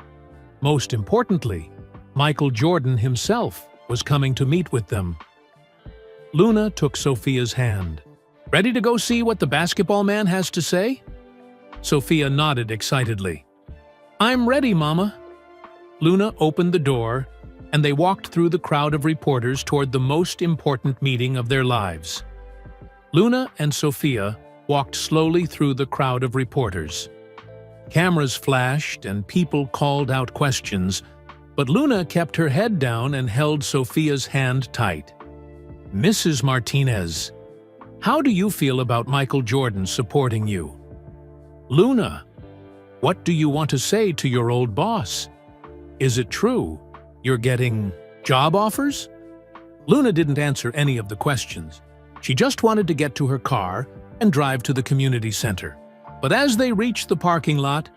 Most importantly, Michael Jordan himself was coming to meet with them. Luna took Sophia's hand. Ready to go see what the basketball man has to say? Sophia nodded excitedly. I'm ready, Mama. Luna opened the door, and they walked through the crowd of reporters toward the most important meeting of their lives. Luna and Sophia walked slowly through the crowd of reporters. Cameras flashed and people called out questions, but Luna kept her head down and held Sophia's hand tight. Mrs. Martinez, how do you feel about Michael Jordan supporting you? Luna, what do you want to say to your old boss? Is it true you're getting job offers? Luna didn't answer any of the questions. She just wanted to get to her car and drive to the community center. But as they reached the parking lot,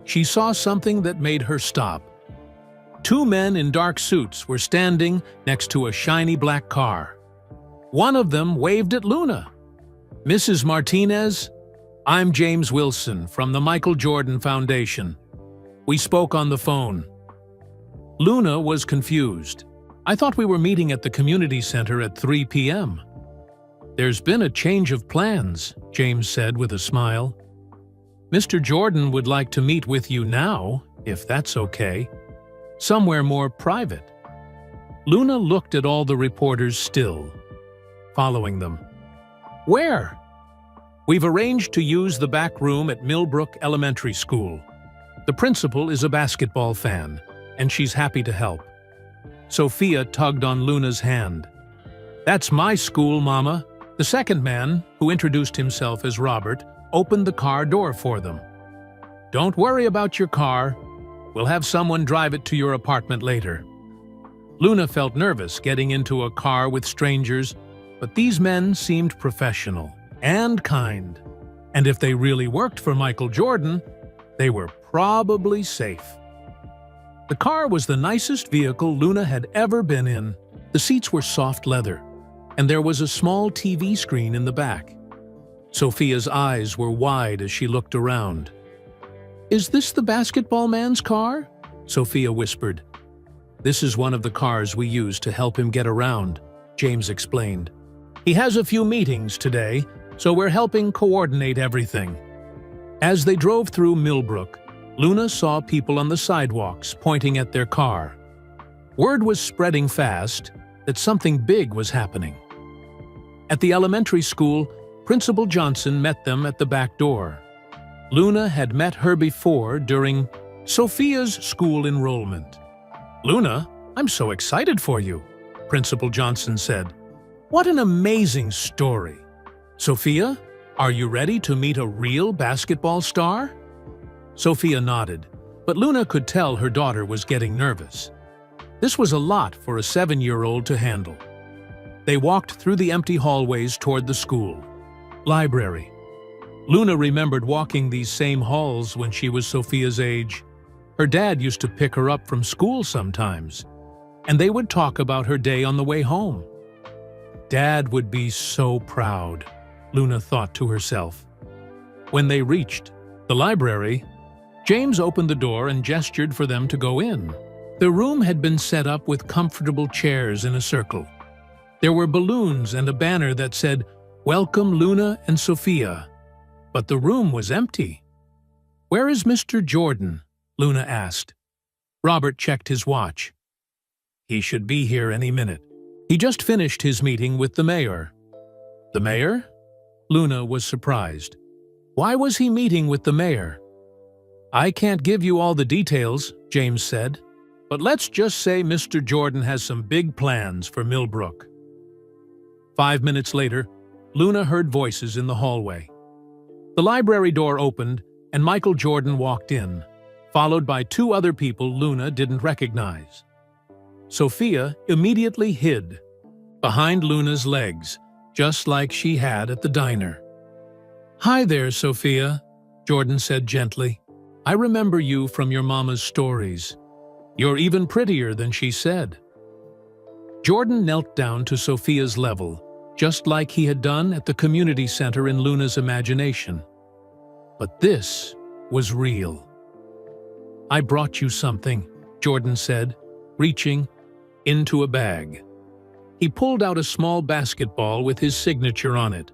she saw something that made her stop. Two men in dark suits were standing next to a shiny black car. One of them waved at Luna. Mrs. Martinez, I'm James Wilson from the Michael Jordan Foundation. We spoke on the phone. Luna was confused. I thought we were meeting at the community center at 3 p.m. There's been a change of plans, James said with a smile. Mr. Jordan would like to meet with you now, if that's okay. Somewhere more private. Luna looked at all the reporters still, following them. Where? We've arranged to use the back room at Millbrook Elementary School. The principal is a basketball fan, and she's happy to help. Sophia tugged on Luna's hand. That's my school, Mama. The second man, who introduced himself as Robert, opened the car door for them. Don't worry about your car. We'll have someone drive it to your apartment later. Luna felt nervous getting into a car with strangers, but these men seemed professional and kind. And if they really worked for Michael Jordan, they were probably safe. The car was the nicest vehicle Luna had ever been in. The seats were soft leather, and there was a small TV screen in the back. Sophia's eyes were wide as she looked around. "Is this the basketball man's car?" Sophia whispered. "This is one of the cars we use to help him get around," James explained. "He has a few meetings today, so we're helping coordinate everything." As they drove through Millbrook, Luna saw people on the sidewalks pointing at their car. Word was spreading fast that something big was happening. At the elementary school, Principal Johnson met them at the back door. Luna had met her before during Sophia's school enrollment. "Luna, I'm so excited for you," Principal Johnson said. "What an amazing story. Sophia, are you ready to meet a real basketball star?" Sophia nodded, but Luna could tell her daughter was getting nervous. This was a lot for a 7-year-old to handle. They walked through the empty hallways toward the school. Library. Luna remembered walking these same halls when she was Sophia's age. Her dad used to pick her up from school sometimes, and they would talk about her day on the way home. Dad would be so proud, Luna thought to herself. When they reached the library, James opened the door and gestured for them to go in. The room had been set up with comfortable chairs in a circle. There were balloons and a banner that said, "Welcome Luna and Sophia." But the room was empty. "Where is Mr. Jordan?" Luna asked. Robert checked his watch. "He should be here any minute. He just finished his meeting with the mayor." "The mayor?" Luna was surprised. "Why was he meeting with the mayor?" "I can't give you all the details," James said, "but let's just say Mr. Jordan has some big plans for Millbrook." 5 minutes later, Luna heard voices in the hallway. The library door opened, and Michael Jordan walked in, followed by 2 other people Luna didn't recognize. Sophia immediately hid behind Luna's legs, just like she had at the diner. "Hi there, Sophia," Jordan said gently. "I remember you from your mama's stories. You're even prettier than she said." Jordan knelt down to Sophia's level, just like he had done at the community center in Luna's imagination. But this was real. "I brought you something," Jordan said, reaching into a bag. He pulled out a small basketball with his signature on it.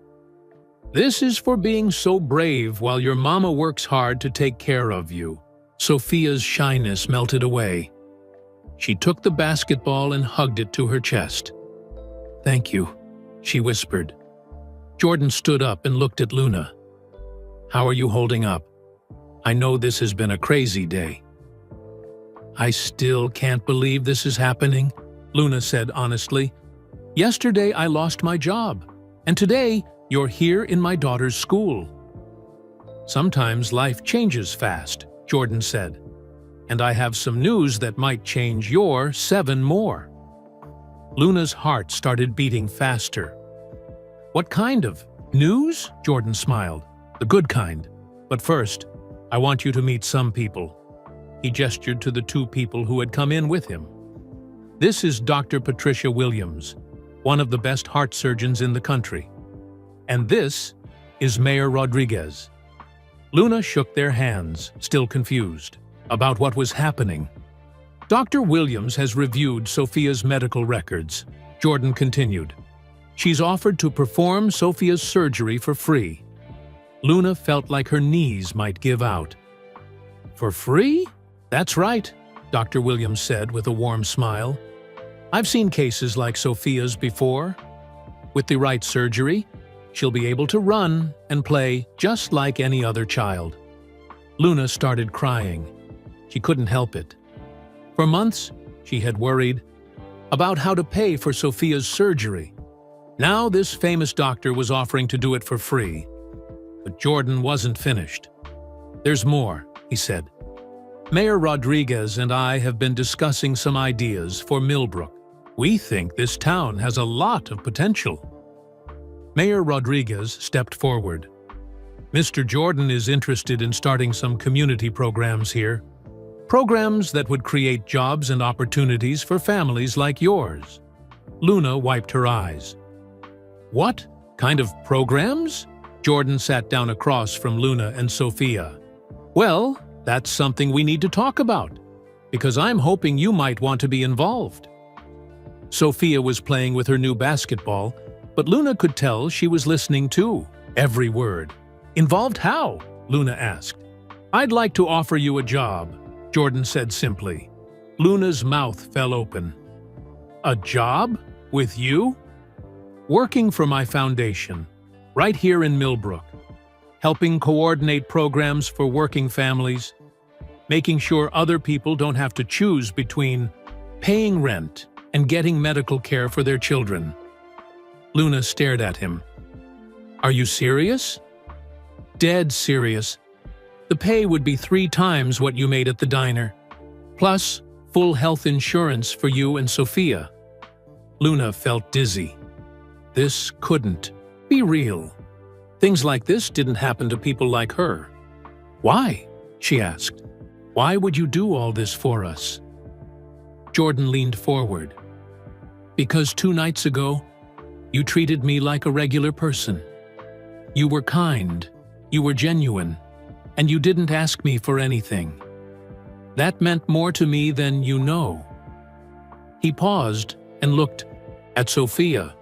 "This is for being so brave while your mama works hard to take care of you." Sophia's shyness melted away. She took the basketball and hugged it to her chest. "Thank you," she whispered. Jordan stood up and looked at Luna. "How are you holding up? I know this has been a crazy day." "I still can't believe this is happening," Luna said honestly. "Yesterday I lost my job, and today you're here in my daughter's school." "Sometimes life changes fast," Jordan said, "and I have some news that might change your 7 more." Luna's heart started beating faster. "What kind of news?" Jordan smiled. "The good kind. But first, I want you to meet some people." He gestured to the 2 people who had come in with him. "This is Dr. Patricia Williams, one of the best heart surgeons in the country. And this is Mayor Rodriguez." Luna shook their hands, still confused about what was happening. "Dr. Williams has reviewed Sophia's medical records," Jordan continued. "She's offered to perform Sophia's surgery for free." Luna felt like her knees might give out. "For free?" "That's right," Dr. Williams said with a warm smile. "I've seen cases like Sophia's before. With the right surgery, she'll be able to run and play just like any other child." Luna started crying. She couldn't help it. For months, she had worried about how to pay for Sophia's surgery. Now this famous doctor was offering to do it for free. But Jordan wasn't finished. "There's more," he said. "Mayor Rodriguez and I have been discussing some ideas for Millbrook. We think this town has a lot of potential." Mayor Rodriguez stepped forward. Mr. Jordan is interested in starting some community programs here. Programs that would create jobs and opportunities for families like yours. Luna wiped her eyes. What kind of programs? Jordan sat down across from Luna and Sophia. Well, that's something we need to talk about, because I'm hoping you might want to be involved. Sophia was playing with her new basketball, but Luna could tell she was listening too, every word. Involved how? Luna asked. I'd like to offer you a job, Jordan said simply. Luna's mouth fell open. A job? With you? Working for my foundation, right here in Millbrook. Helping coordinate programs for working families. Making sure other people don't have to choose between paying rent and getting medical care for their children. Luna stared at him. Are you serious? Dead serious. The pay would be 3 times what you made at the diner. Plus, full health insurance for you and Sophia. Luna felt dizzy. This couldn't be real. Things like this didn't happen to people like her. Why? She asked. Why would you do all this for us? Jordan leaned forward. Because 2 nights ago, you treated me like a regular person. You were kind, you were genuine, and you didn't ask me for anything. That meant more to me than you know. He paused and looked at Sophia,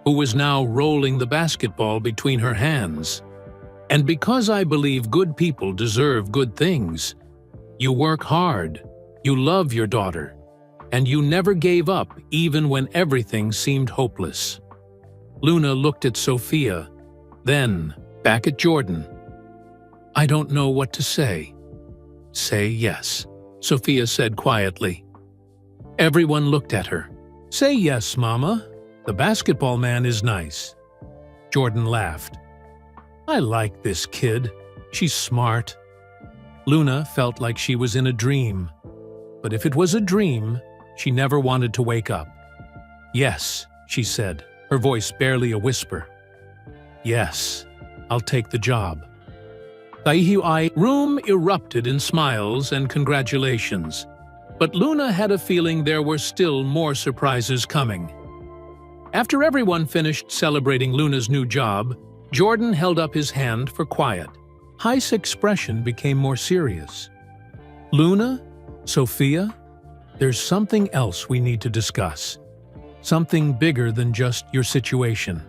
who was now rolling the basketball between her hands. And because I believe good people deserve good things, you work hard, you love your daughter, and you never gave up even when everything seemed hopeless. Luna looked at Sophia, then back at Jordan. I don't know what to say. Say yes, Sophia said quietly. Everyone looked at her. Say yes, Mama. The basketball man is nice. Jordan laughed. I like this kid. She's smart. Luna felt like she was in a dream. But if it was a dream, she never wanted to wake up. Yes, she said, her voice barely a whisper. Yes, I'll take the job. The room erupted in smiles and congratulations. But Luna had a feeling there were still more surprises coming. After everyone finished celebrating Luna's new job, Jordan held up his hand for quiet. Heist's expression became more serious. Luna, Sophia, there's something else we need to discuss. Something bigger than just your situation.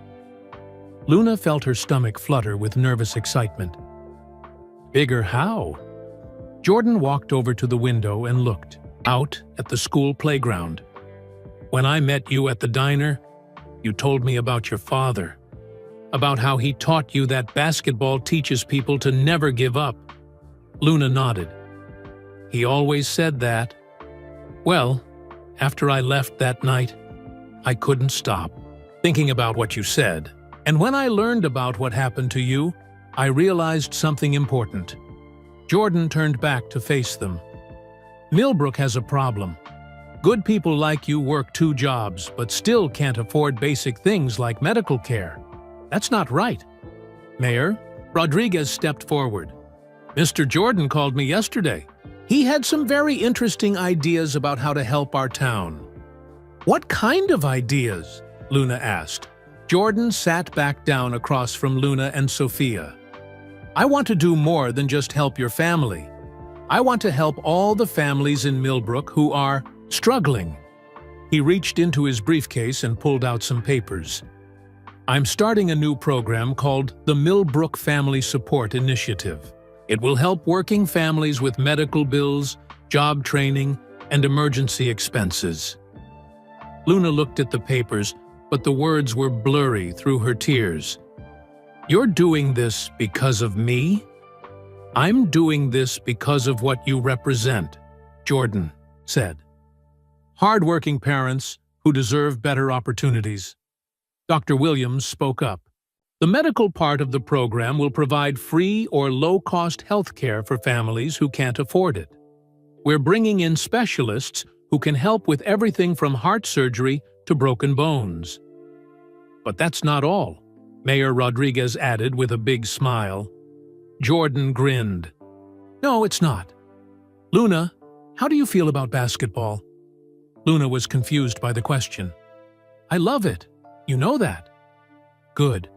Luna felt her stomach flutter with nervous excitement. Bigger how? Jordan walked over to the window and looked out at the school playground. When I met you at the diner, you told me about your father, about how he taught you that basketball teaches people to never give up. Luna nodded. He always said that. Well, after I left that night, I couldn't stop thinking about what you said. And when I learned about what happened to you, I realized something important. Jordan turned back to face them. Millbrook has a problem. Good people like you work 2 jobs, but still can't afford basic things like medical care. That's not right. Mayor, Rodriguez stepped forward. Mr. Jordan called me yesterday. He had some very interesting ideas about how to help our town. What kind of ideas? Luna asked. Jordan sat back down across from Luna and Sophia. I want to do more than just help your family. I want to help all the families in Millbrook who are struggling. He reached into his briefcase and pulled out some papers. I'm starting a new program called the Millbrook Family Support Initiative. It will help working families with medical bills, job training, and emergency expenses. Luna looked at the papers, but the words were blurry through her tears. You're doing this because of me? I'm doing this because of what you represent, Jordan said. Hard-working parents who deserve better opportunities. Dr. Williams spoke up. The medical part of the program will provide free or low-cost health care for families who can't afford it. We're bringing in specialists who can help with everything from heart surgery to broken bones. But that's not all. Mayor Rodriguez added with a big smile. Jordan grinned. No, it's not. Luna, how do you feel about basketball? Luna was confused by the question. I love it. You know that. Good,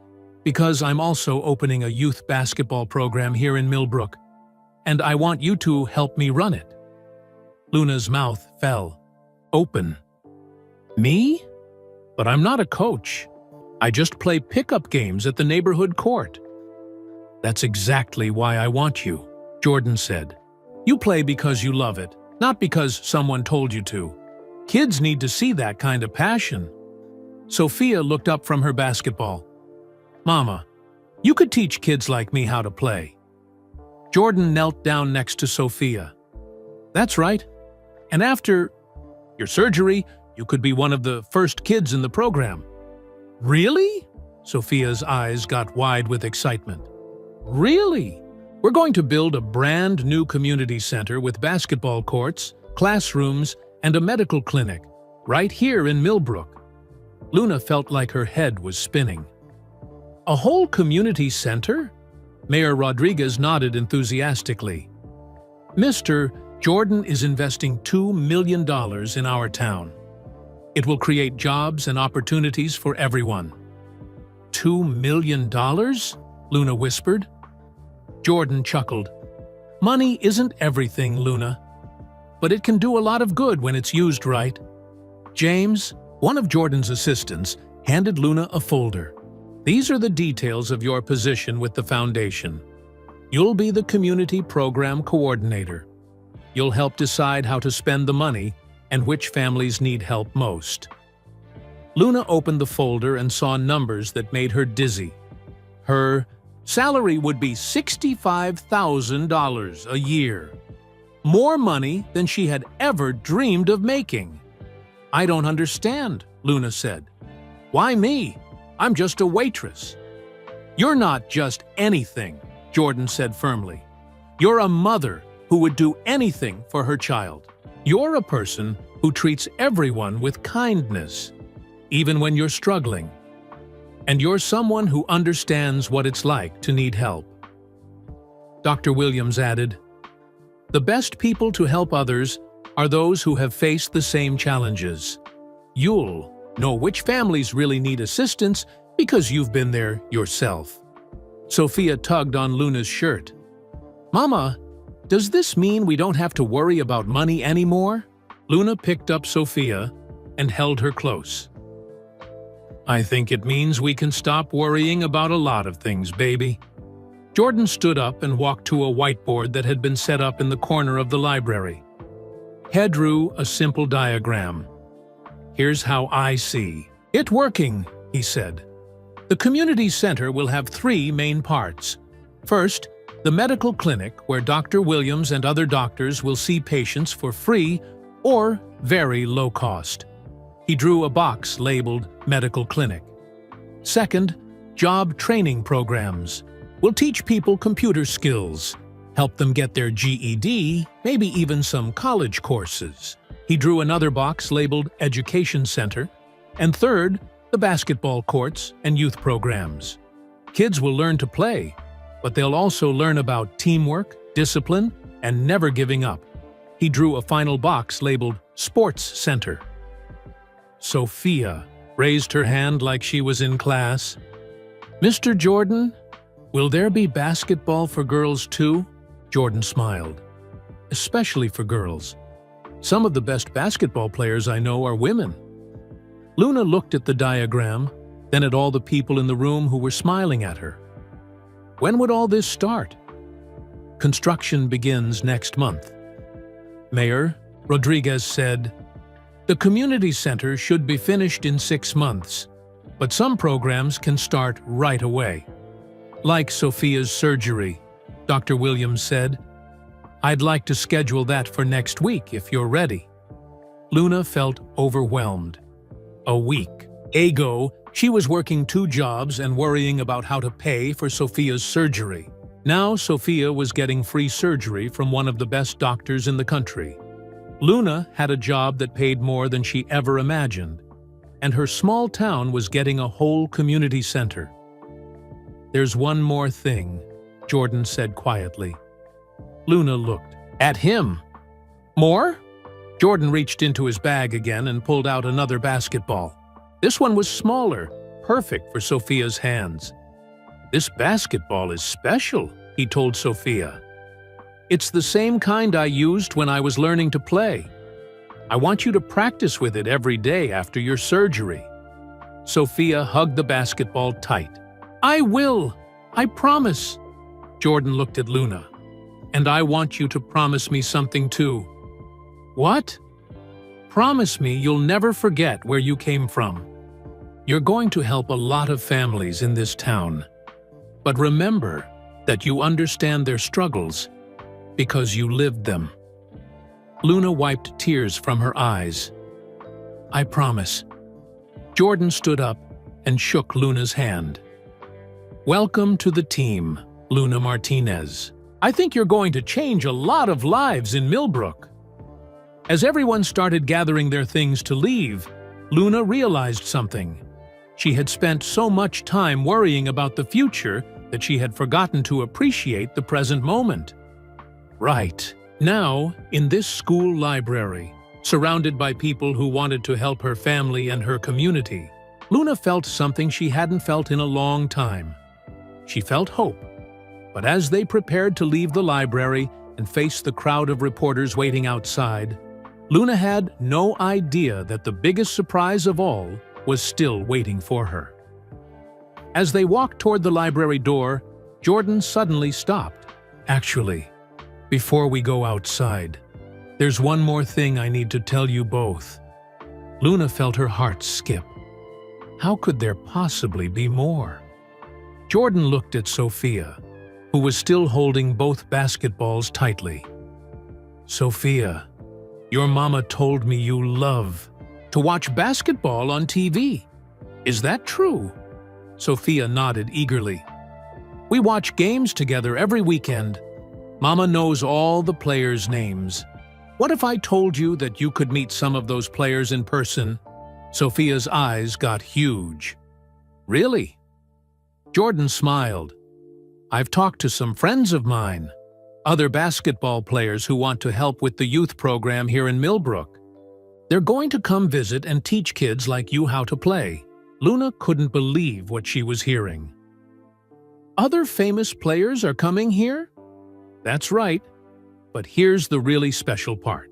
because I'm also opening a youth basketball program here in Millbrook, and I want you to help me run it. Luna's mouth fell open. Me? But I'm not a coach. I just play pickup games at the neighborhood court. That's exactly why I want you, Jordan said. You play because you love it, not because someone told you to. Kids need to see that kind of passion. Sophia looked up from her basketball. Mama, you could teach kids like me how to play. Jordan knelt down next to Sophia. That's right. And after your surgery, you could be one of the first kids in the program. Really? Sophia's eyes got wide with excitement. Really? We're going to build a brand new community center with basketball courts, classrooms, and a medical clinic, right here in Millbrook. Luna felt like her head was spinning. A whole community center? Mayor Rodriguez nodded enthusiastically. Mr. Jordan is investing $2 million in our town. It will create jobs and opportunities for everyone. $2 million? Luna whispered. Jordan chuckled. Money isn't everything, Luna. But it can do a lot of good when it's used right. James, one of Jordan's assistants, handed Luna a folder. These are the details of your position with the foundation. You'll be the community program coordinator. You'll help decide how to spend the money and which families need help most. Luna opened the folder and saw numbers that made her dizzy. Her salary would be $65,000 a year. More money than she had ever dreamed of making. I don't understand, Luna said. Why me? I'm just a waitress. You're not just anything, Jordan said firmly. You're a mother who would do anything for her child. You're a person who treats everyone with kindness, even when you're struggling. And you're someone who understands what it's like to need help. Dr. Williams added, the best people to help others are those who have faced the same challenges. You'll know which families really need assistance because you've been there yourself. Sophia tugged on Luna's shirt. Mama, does this mean we don't have to worry about money anymore? Luna picked up Sophia and held her close. I think it means we can stop worrying about a lot of things, baby. Jordan stood up and walked to a whiteboard that had been set up in the corner of the library. He drew a simple diagram. Here's how I see it working, he said. The community center will have 3 main parts. First, the medical clinic where Dr. Williams and other doctors will see patients for free or very low cost. He drew a box labeled Medical Clinic. Second, job training programs. We'll teach people computer skills, help them get their GED, maybe even some college courses. He drew another box labeled Education Center. And third, the basketball courts and youth programs. Kids will learn to play, but they'll also learn about teamwork, discipline, and never giving up. He drew a final box labeled Sports Center. Sophia raised her hand like she was in class. Mr. Jordan, will there be basketball for girls too? Jordan smiled. Especially for girls. Some of the best basketball players I know are women. Luna looked at the diagram, then at all the people in the room who were smiling at her. When would all this start? Construction begins next month. Mayor Rodriguez said, the community center should be finished in 6 months, but some programs can start right away. Like Sophia's surgery, Dr. Williams said, I'd like to schedule that for next week if you're ready. Luna felt overwhelmed. A week ago, she was working 2 jobs and worrying about how to pay for Sophia's surgery. Now Sophia was getting free surgery from one of the best doctors in the country. Luna had a job that paid more than she ever imagined, and her small town was getting a whole community center. "There's one more thing," Jordan said quietly. Luna looked at him. "More?" Jordan reached into his bag again and pulled out another basketball. This one was smaller, perfect for Sophia's hands. "This basketball is special," he told Sophia. "It's the same kind I used when I was learning to play. I want you to practice with it every day after your surgery." Sophia hugged the basketball tight. "I will! I promise!" Jordan looked at Luna. "And I want you to promise me something too." "What?" "Promise me you'll never forget where you came from. You're going to help a lot of families in this town. But remember that you understand their struggles because you lived them." Luna wiped tears from her eyes. "I promise." Jordan stood up and shook Luna's hand. "Welcome to the team, Luna Martinez. I think you're going to change a lot of lives in Millbrook." As everyone started gathering their things to leave, Luna realized something. She had spent so much time worrying about the future that she had forgotten to appreciate the present moment. Right. Now, in this school library, surrounded by people who wanted to help her family and her community, Luna felt something she hadn't felt in a long time. She felt hope. But as they prepared to leave the library and face the crowd of reporters waiting outside, Luna had no idea that the biggest surprise of all was still waiting for her. As they walked toward the library door, Jordan suddenly stopped. "Actually, before we go outside, there's one more thing I need to tell you both." Luna felt her heart skip. How could there possibly be more? Jordan looked at Sophia, who was still holding both basketballs tightly. "Sophia, your mama told me you love to watch basketball on TV. Is that true?" Sophia nodded eagerly. "We watch games together every weekend. Mama knows all the players' names. What if I told you that you could meet some of those players in person?" Sophia's eyes got huge. "Really?" Jordan smiled. "I've talked to some friends of mine, other basketball players who want to help with the youth program here in Millbrook. They're going to come visit and teach kids like you how to play." Luna couldn't believe what she was hearing. "Other famous players are coming here?" "That's right. But here's the really special part."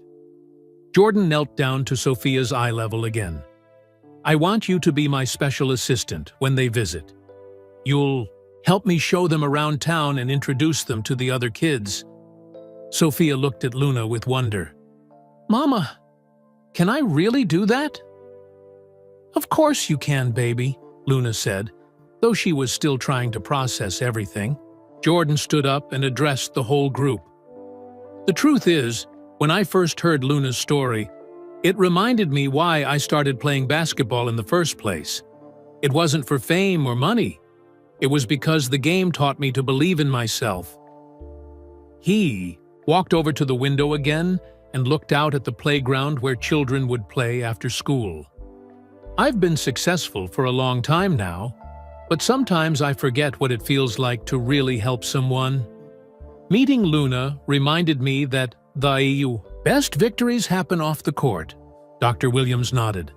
Jordan knelt down to Sophia's eye level again. "I want you to be my special assistant when they visit. You'll help me show them around town and introduce them to the other kids." Sophia looked at Luna with wonder. "Mama, can I really do that?" "Of course you can, baby," Luna said, though she was still trying to process everything. Jordan stood up and addressed the whole group. "The truth is, when I first heard Luna's story, it reminded me why I started playing basketball in the first place. It wasn't for fame or money. It was because the game taught me to believe in myself." He walked over to the window again and looked out at the playground where children would play after school. "I've been successful for a long time now, but sometimes I forget what it feels like to really help someone." Meeting Luna reminded me that the best victories happen off the court. Dr. Williams nodded.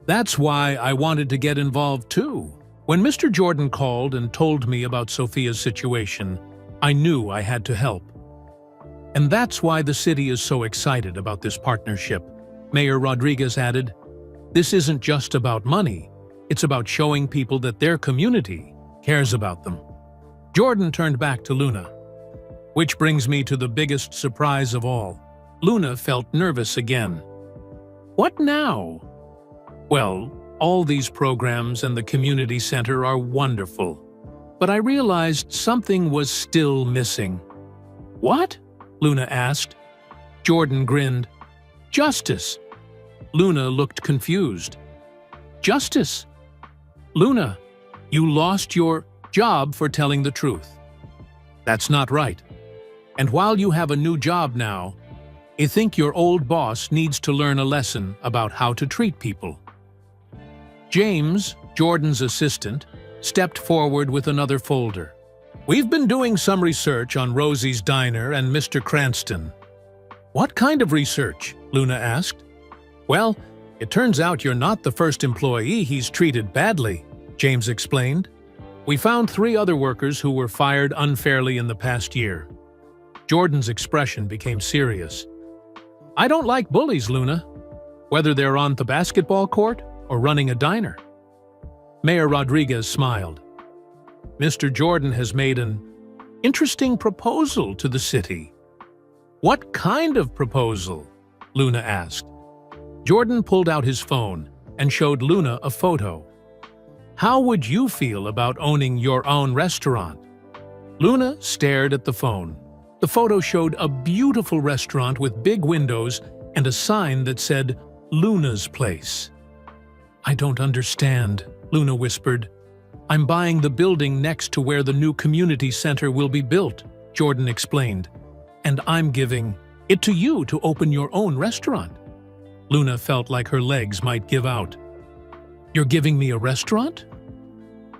"That's why I wanted to get involved too. When Mr. Jordan called and told me about Sophia's situation, I knew I had to help. And that's why the city is so excited about this partnership," Mayor Rodriguez added. "This isn't just about money. It's about showing people that their community cares about them." Jordan turned back to Luna. "Which brings me to the biggest surprise of all." Luna felt nervous again. "What now?" "Well, all these programs and the community center are wonderful. But I realized something was still missing." "What?" Luna asked. Jordan grinned. "Justice." Luna looked confused. "Justice? Luna, you lost your job for telling the truth." "That's not right. And while you have a new job now, I think your old boss needs to learn a lesson about how to treat people." James, Jordan's assistant, stepped forward with another folder. "We've been doing some research on Rosie's Diner and Mr. Cranston." "What kind of research?" Luna asked. "Well, it turns out you're not the first employee he's treated badly," James explained. "We found 3 other workers who were fired unfairly in the past year." Jordan's expression became serious. "I don't like bullies, Luna, whether they're on the basketball court or running a diner." Mayor Rodriguez smiled. "Mr. Jordan has made an interesting proposal to the city." "What kind of proposal?" Luna asked. Jordan pulled out his phone and showed Luna a photo. "How would you feel about owning your own restaurant?" Luna stared at the phone. The photo showed a beautiful restaurant with big windows and a sign that said, "Luna's Place." "I don't understand," Luna whispered. "I'm buying the building next to where the new community center will be built," Jordan explained. "And I'm giving it to you to open your own restaurant." Luna felt like her legs might give out. "You're giving me a restaurant?"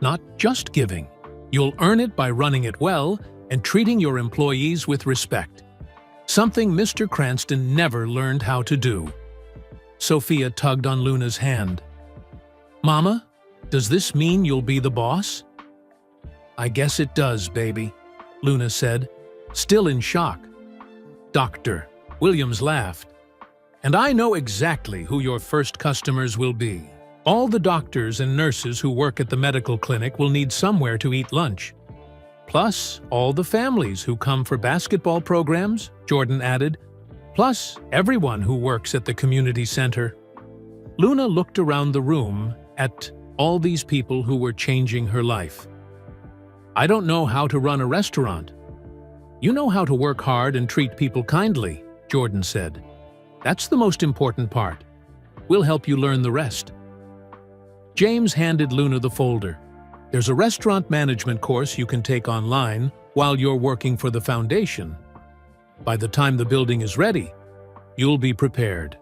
"Not just giving. You'll earn it by running it well and treating your employees with respect. Something Mr. Cranston never learned how to do." Sophia tugged on Luna's hand. "Mama, does this mean you'll be the boss?" "I guess it does, baby," Luna said, still in shock. Dr. Williams laughed. "And I know exactly who your first customers will be. All the doctors and nurses who work at the medical clinic will need somewhere to eat lunch. Plus, all the families who come for basketball programs," Jordan added. "Plus, everyone who works at the community center." Luna looked around the room at all these people who were changing her life. "I don't know how to run a restaurant." "You know how to work hard and treat people kindly," Jordan said. "That's the most important part. We'll help you learn the rest." James handed Luna the folder. "There's a restaurant management course you can take online while you're working for the foundation. By the time the building is ready, you'll be prepared."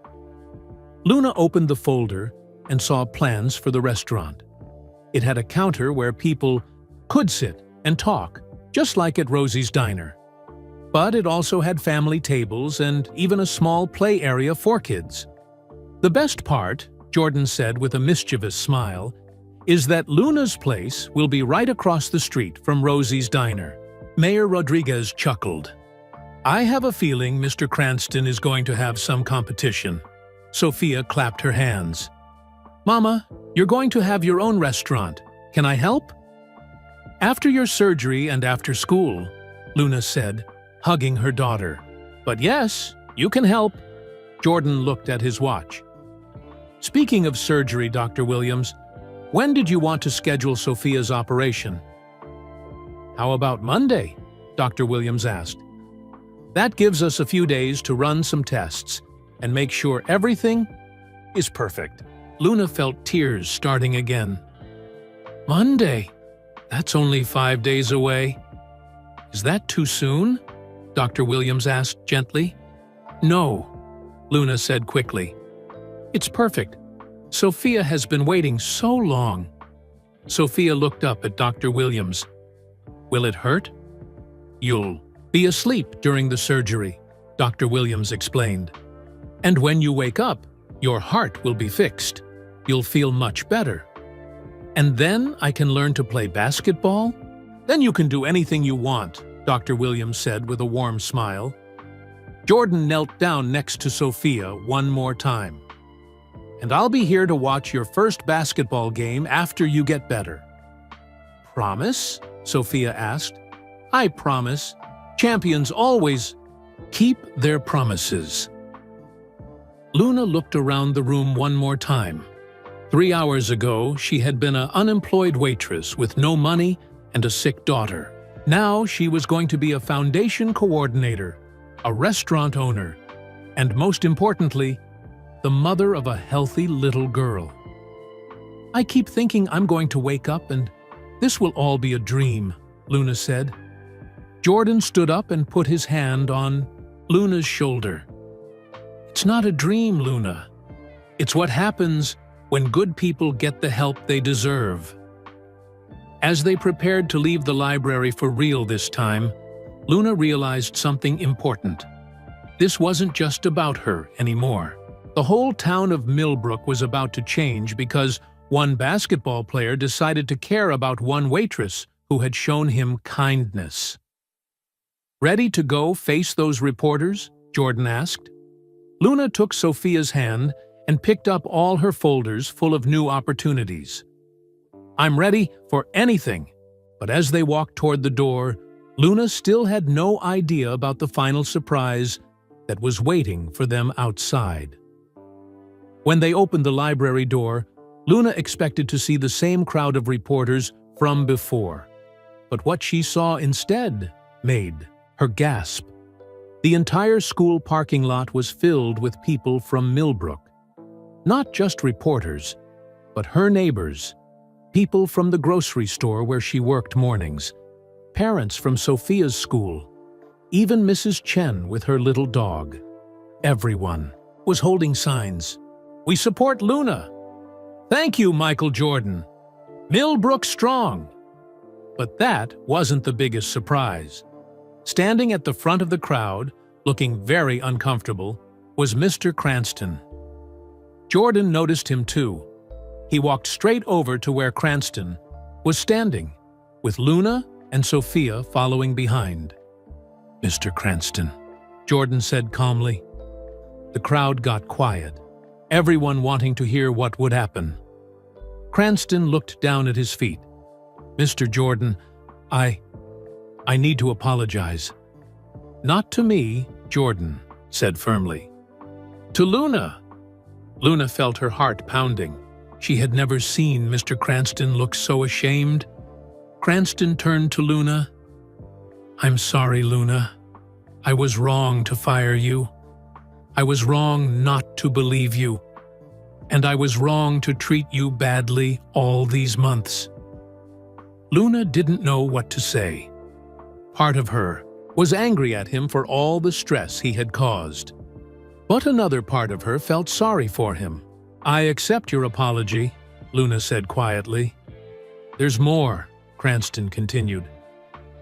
Luna opened the folder and saw plans for the restaurant. It had a counter where people could sit and talk, just like at Rosie's Diner. But it also had family tables and even a small play area for kids. "The best part," Jordan said with a mischievous smile, "is that Luna's Place will be right across the street from Rosie's Diner." Mayor Rodriguez chuckled. "I have a feeling Mr. Cranston is going to have some competition." Sophia clapped her hands. "Mama, you're going to have your own restaurant. Can I help?" "After your surgery and after school," Luna said, hugging her daughter. "But yes, you can help." Jordan looked at his watch. "Speaking of surgery, Dr. Williams, when did you want to schedule Sophia's operation?" "How about Monday?" Dr. Williams asked. "That gives us a few days to run some tests and make sure everything is perfect." Luna felt tears starting again. "Monday? That's only 5 days away." "Is that too soon?" Dr. Williams asked gently. "No," Luna said quickly. "It's perfect. Sophia has been waiting so long." Sophia looked up at Dr. Williams. "Will it hurt?" "You'll be asleep during the surgery," Dr. Williams explained. "And when you wake up, your heart will be fixed. You'll feel much better. And then I can learn to play basketball? Then you can do anything you want," Dr. Williams said with a warm smile. Jordan knelt down next to Sophia one more time. "And I'll be here to watch your first basketball game after you get better." "Promise?" Sophia asked. "I promise. Champions always keep their promises." Luna looked around the room one more time. 3 hours ago, she had been an unemployed waitress with no money and a sick daughter. Now she was going to be a foundation coordinator, a restaurant owner, and most importantly, the mother of a healthy little girl. "I keep thinking I'm going to wake up and this will all be a dream," Luna said. Jordan stood up and put his hand on Luna's shoulder. "It's not a dream, Luna. It's what happens when good people get the help they deserve." As they prepared to leave the library for real this time, Luna realized something important. This wasn't just about her anymore. The whole town of Millbrook was about to change because one basketball player decided to care about one waitress who had shown him kindness. "Ready to go face those reporters?" Jordan asked. Luna took Sophia's hand and picked up all her folders full of new opportunities. "I'm ready for anything." But as they walked toward the door, Luna still had no idea about the final surprise that was waiting for them outside. When they opened the library door, Luna expected to see the same crowd of reporters from before. But what she saw instead made her gasp. The entire school parking lot was filled with people from Millbrook. Not just reporters, but her neighbors, people from the grocery store where she worked mornings, parents from Sophia's school, even Mrs. Chen with her little dog. Everyone was holding signs. "We support Luna." "Thank you, Michael Jordan." "Millbrook strong." But that wasn't the biggest surprise. Standing at the front of the crowd, looking very uncomfortable, was Mr. Cranston. Jordan noticed him too. He walked straight over to where Cranston was standing, with Luna and Sophia following behind. "Mr. Cranston," Jordan said calmly. The crowd got quiet, everyone wanting to hear what would happen. Cranston looked down at his feet. "Mr. Jordan, I need to apologize." "Not to me," Jordan said firmly. "To Luna." Luna felt her heart pounding. She had never seen Mr. Cranston look so ashamed. Cranston turned to Luna. "I'm sorry, Luna. I was wrong to fire you. I was wrong not to believe you. And I was wrong to treat you badly all these months." Luna didn't know what to say. Part of her was angry at him for all the stress he had caused. But another part of her felt sorry for him. "I accept your apology," Luna said quietly. "There's more," Cranston continued.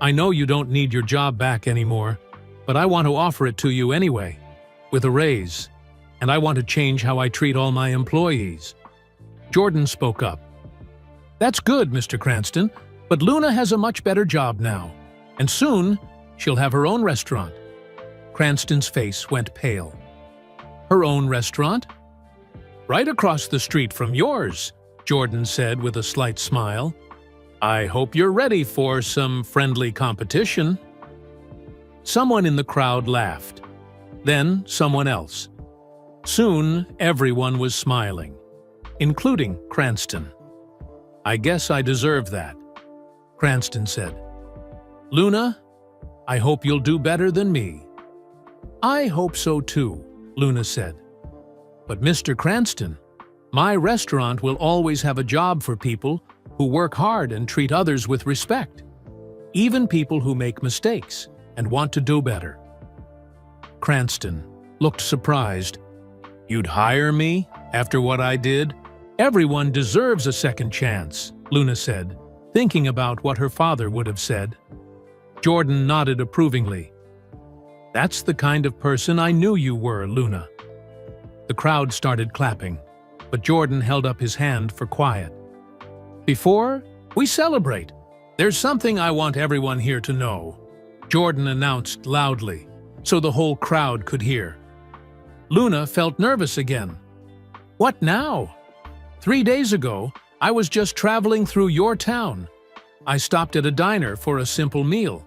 "I know you don't need your job back anymore, but I want to offer it to you anyway, with a raise, and I want to change how I treat all my employees." Jordan spoke up. "That's good, Mr. Cranston, but Luna has a much better job now, and soon she'll have her own restaurant." Cranston's face went pale. "Her own restaurant?" "Right across the street from yours," Jordan said with a slight smile. "I hope you're ready for some friendly competition." Someone in the crowd laughed. Then someone else. Soon everyone was smiling, including Cranston. "I guess I deserve that," Cranston said. "Luna, I hope you'll do better than me." "I hope so too," Luna said. "But Mr. Cranston, my restaurant will always have a job for people who work hard and treat others with respect, even people who make mistakes and want to do better." Cranston looked surprised. "You'd hire me after what I did?" "Everyone deserves a second chance," Luna said, thinking about what her father would have said. Jordan nodded approvingly. "That's the kind of person I knew you were, Luna." The crowd started clapping, but Jordan held up his hand for quiet. "Before we celebrate, there's something I want everyone here to know," Jordan announced loudly, so the whole crowd could hear. Luna felt nervous again. "What now?" 3 days ago, I was just traveling through your town. I stopped at a diner for a simple meal.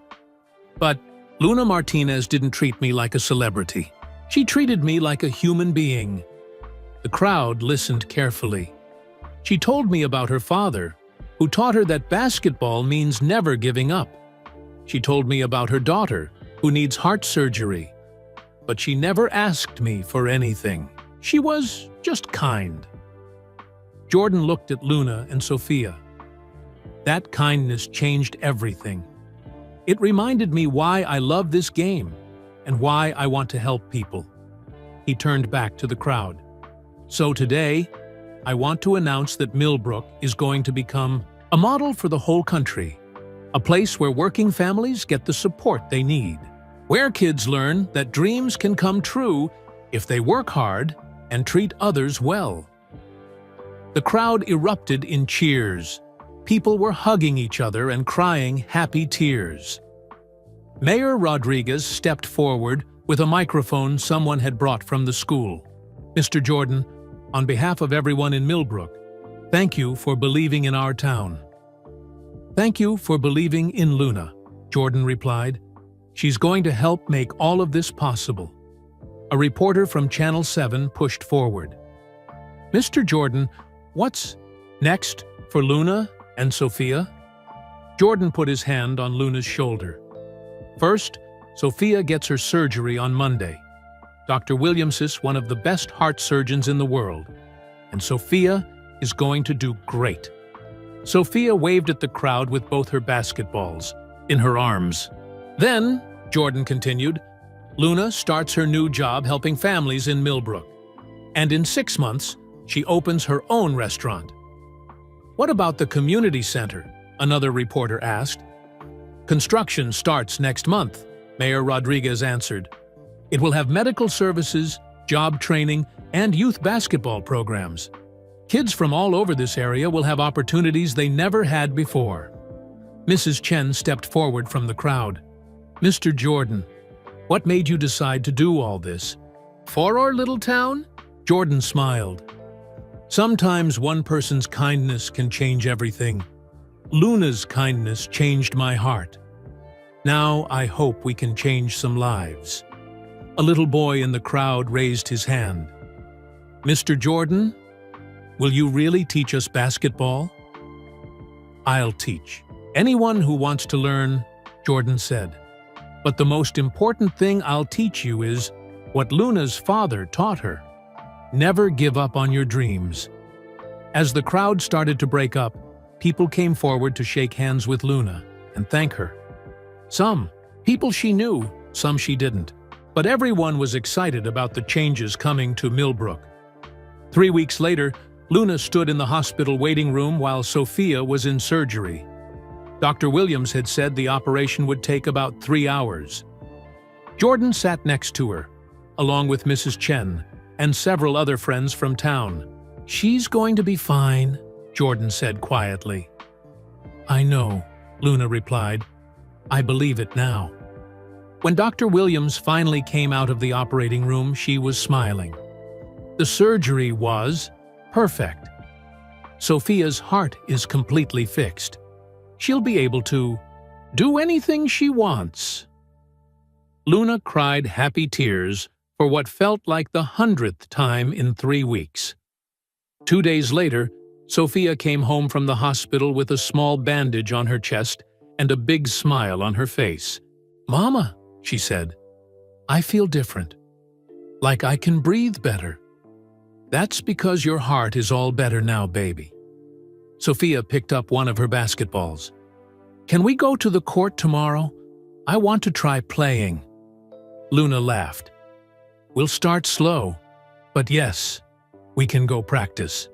But Luna Martinez didn't treat me like a celebrity. She treated me like a human being." The crowd listened carefully. She told me about her father, who taught her that basketball means never giving up. She told me about her daughter, who needs heart surgery. But she never asked me for anything. She was just kind. Jordan looked at Luna and Sophia. That kindness changed everything. It reminded me why I love this game and why I want to help people. He turned back to the crowd. "So today, I want to announce that Millbrook is going to become a model for the whole country, a place where working families get the support they need, where kids learn that dreams can come true if they work hard and treat others well. The crowd erupted in cheers. People were hugging each other and crying happy tears. Mayor Rodriguez stepped forward with a microphone someone had brought from the school. "Mr. Jordan, on behalf of everyone in Millbrook, thank you for believing in our town." "Thank you for believing in Luna," Jordan replied. "She's going to help make all of this possible." A reporter from Channel 7 pushed forward. "Mr. Jordan, what's next for Luna and Sophia?" Jordan put his hand on Luna's shoulder. "First, Sophia gets her surgery on Monday. Dr. Williams is one of the best heart surgeons in the world, and Sophia is going to do great." Sophia waved at the crowd with both her basketballs in her arms. "Then," Jordan continued, "Luna starts her new job helping families in Millbrook. And in 6 months, she opens her own restaurant." "What about the community center?" another reporter asked. "Construction starts next month," Mayor Rodriguez answered. "It will have medical services, job training, and youth basketball programs. Kids from all over this area will have opportunities they never had before." Mrs. Chen stepped forward from the crowd. "Mr. Jordan, what made you decide to do all this? For our little town?" Jordan smiled. "Sometimes one person's kindness can change everything. Luna's kindness changed my heart. Now I hope we can change some lives." A little boy in the crowd raised his hand. "Mr. Jordan, will you really teach us basketball?" "I'll teach anyone who wants to learn," Jordan said. "But the most important thing I'll teach you is what Luna's father taught her. Never give up on your dreams." As the crowd started to break up, people came forward to shake hands with Luna and thank her. Some people she knew, some she didn't. But everyone was excited about the changes coming to Millbrook. 3 weeks later, Luna stood in the hospital waiting room while Sophia was in surgery. Dr. Williams had said the operation would take about 3 hours. Jordan sat next to her, along with Mrs. Chen and several other friends from town. "She's going to be fine," Jordan said quietly. "I know," Luna replied. "I believe it now." When Dr. Williams finally came out of the operating room, she was smiling. The surgery was perfect. Sophia's heart is completely fixed. She'll be able to do anything she wants. Luna cried happy tears for what felt like the 100th time in 3 weeks. 2 days later, Sophia came home from the hospital with a small bandage on her chest and a big smile on her face. "Mama," she said, "I feel different. Like I can breathe better." "That's because your heart is all better now, baby." Sophia picked up one of her basketballs. "Can we go to the court tomorrow? I want to try playing." Luna laughed. "We'll start slow, but yes, we can go practice."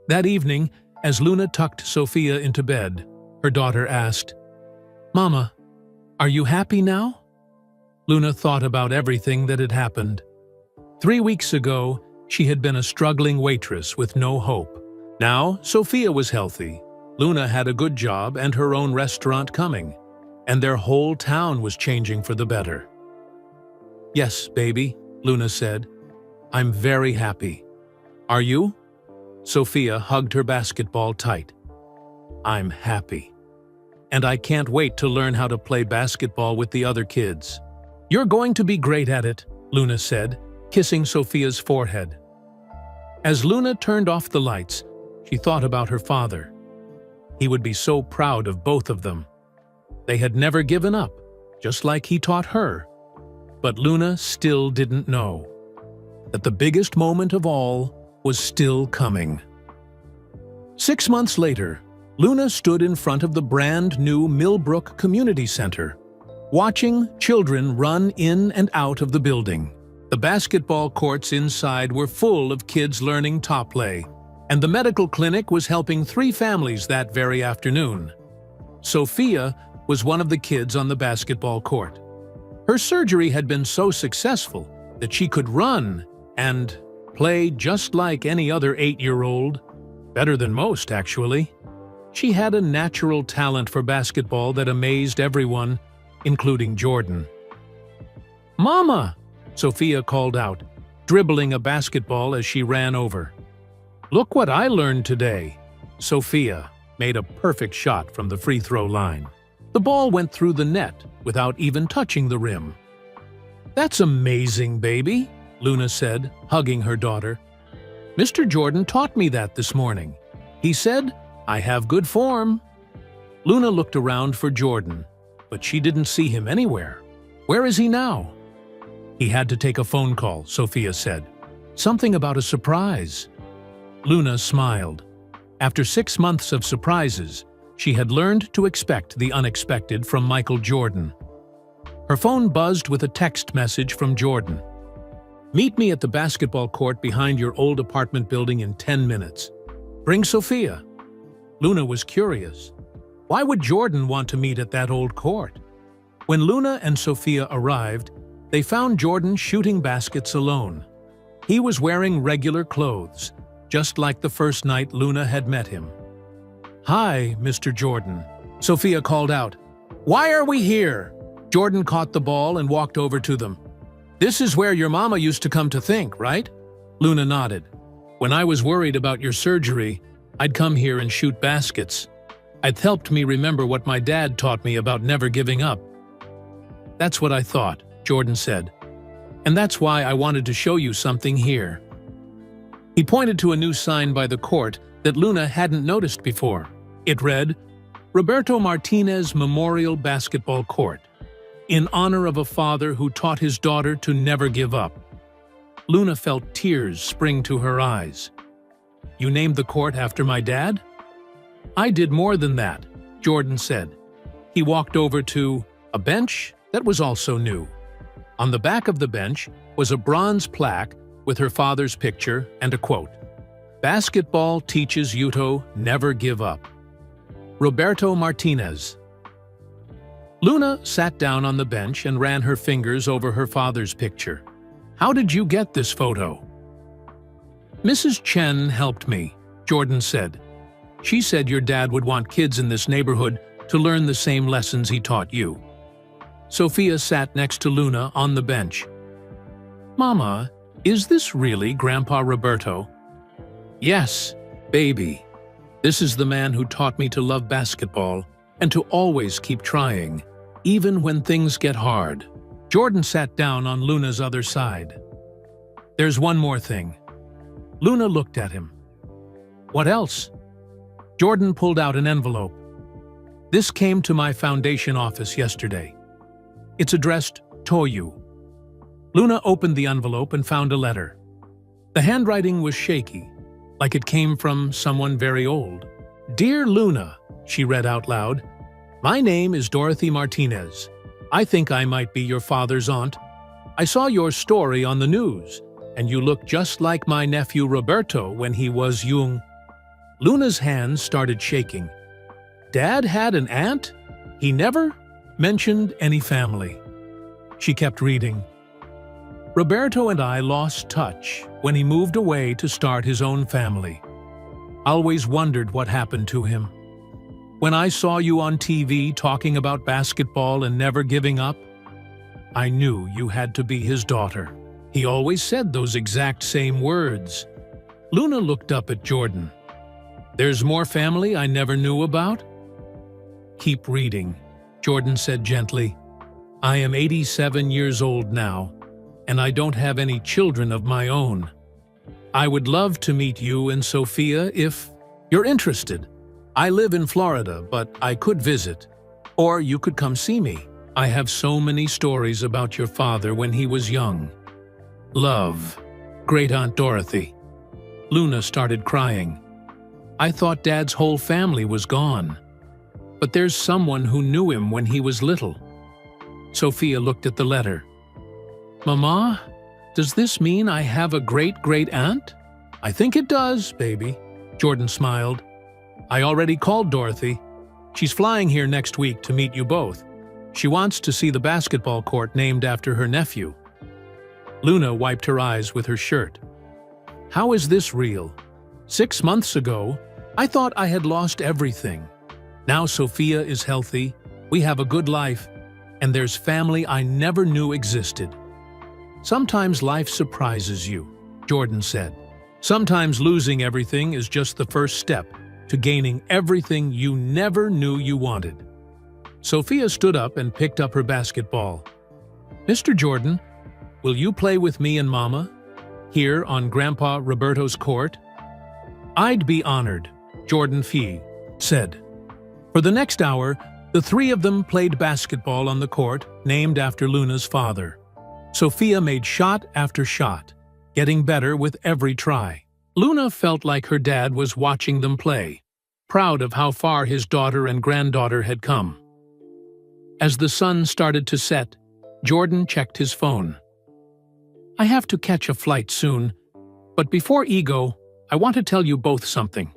That evening, as Luna tucked Sophia into bed, her daughter asked, "Mama, are you happy now?" Luna thought about everything that had happened. 3 weeks ago, she had been a struggling waitress with no hope. Now, Sophia was healthy. Luna had a good job and her own restaurant coming, and their whole town was changing for the better. "Yes, baby," Luna said. "I'm very happy. Are you?" Sophia hugged her basketball tight. "I'm happy. And I can't wait to learn how to play basketball with the other kids." "You're going to be great at it," Luna said, kissing Sophia's forehead. As Luna turned off the lights, she thought about her father. He would be so proud of both of them. They had never given up, just like he taught her. But Luna still didn't know that the biggest moment of all was still coming. 6 months later, Luna stood in front of the brand-new Millbrook Community Center, watching children run in and out of the building. The basketball courts inside were full of kids learning top lay, And the medical clinic was helping 3 families that very afternoon. Sophia was one of the kids on the basketball court. Her surgery had been so successful that she could run and play just like any other 8-year-old. Better than most, actually. She had a natural talent for basketball that amazed everyone, including Jordan. "Mama!" Sophia called out, dribbling a basketball as she ran over. "Look what I learned today." Sophia made a perfect shot from the free throw line. The ball went through the net without even touching the rim. "That's amazing, baby," Luna said, hugging her daughter. "Mr. Jordan taught me that this morning. He said, I have good form." Luna looked around for Jordan, but she didn't see him anywhere. "Where is he now?" "He had to take a phone call," Sophia said. "Something about a surprise." Luna smiled. After 6 months of surprises, she had learned to expect the unexpected from Michael Jordan. Her phone buzzed with a text message from Jordan. "Meet me at the basketball court behind your old apartment building in 10 minutes. Bring Sophia." Luna was curious. Why would Jordan want to meet at that old court? When Luna and Sophia arrived, they found Jordan shooting baskets alone. He was wearing regular clothes, just like the first night Luna had met him. "Hi, Mr. Jordan," Sophia called out. "Why are we here?" Jordan caught the ball and walked over to them. "This is where your mama used to come to think, right?" Luna nodded. "When I was worried about your surgery, I'd come here and shoot baskets. It helped me remember what my dad taught me about never giving up." "That's what I thought," Jordan said. "And that's why I wanted to show you something here." He pointed to a new sign by the court that Luna hadn't noticed before. It read, "Roberto Martinez Memorial Basketball Court, in honor of a father who taught his daughter to never give up." Luna felt tears spring to her eyes. "You named the court after my dad?" "I did more than that," Jordan said. He walked over to a bench that was also new. On the back of the bench was a bronze plaque with her father's picture and a quote, "Basketball teaches you to never give up. Roberto Martinez." Luna sat down on the bench and ran her fingers over her father's picture. "How did you get this photo?" "Mrs. Chen helped me," Jordan said. "She said your dad would want kids in this neighborhood to learn the same lessons he taught you." Sophia sat next to Luna on the bench. "Mama, is this really Grandpa Roberto?" "Yes, baby. This is the man who taught me to love basketball and to always keep trying, even when things get hard." Jordan sat down on Luna's other side. "There's one more thing." Luna looked at him. "What else?" Jordan pulled out an envelope. "This came to my foundation office yesterday. It's addressed Toyu." Luna opened the envelope and found a letter. The handwriting was shaky, like it came from someone very old. "Dear Luna," she read out loud, "my name is Dorothy Martinez. I think I might be your father's aunt. I saw your story on the news, and you look just like my nephew Roberto when he was young." Luna's hands started shaking. Dad had an aunt? He never mentioned any family. She kept reading. "Roberto and I lost touch when he moved away to start his own family. Always wondered what happened to him. When I saw you on TV talking about basketball and never giving up, I knew you had to be his daughter. He always said those exact same words." Luna looked up at Jordan. "There's more family I never knew about?" "Keep reading," Jordan said gently. "I am 87 years old now, and I don't have any children of my own. I would love to meet you and Sophia if you're interested. I live in Florida, but I could visit. Or you could come see me. I have so many stories about your father when he was young. Love, Great Aunt Dorothy." Luna started crying. "I thought Dad's whole family was gone. But there's someone who knew him when he was little." Sophia looked at the letter. "Mama, does this mean I have a great-great-aunt?" "I think it does, baby. Jordan smiled. I already called Dorothy. She's flying here next week to meet you both. She wants to see the basketball court named after her nephew. Luna wiped her eyes with her shirt. How is this real? 6 months ago, I thought I had lost everything. Now Sophia is healthy, we have a good life, and there's family I never knew existed. Sometimes life surprises you, Jordan said. Sometimes losing everything is just the first step to gaining everything you never knew you wanted. Sophia stood up and picked up her basketball. Mr. Jordan, will you play with me and Mama here on Grandpa Roberto's court? I'd be honored, Jordan Fee said. For the next hour, the three of them played basketball on the court named after Luna's father. Sophia made shot after shot, getting better with every try. Luna felt like her dad was watching them play, proud of how far his daughter and granddaughter had come. As the sun started to set, Jordan checked his phone. I have to catch a flight soon, but before Ego, I want to tell you both something.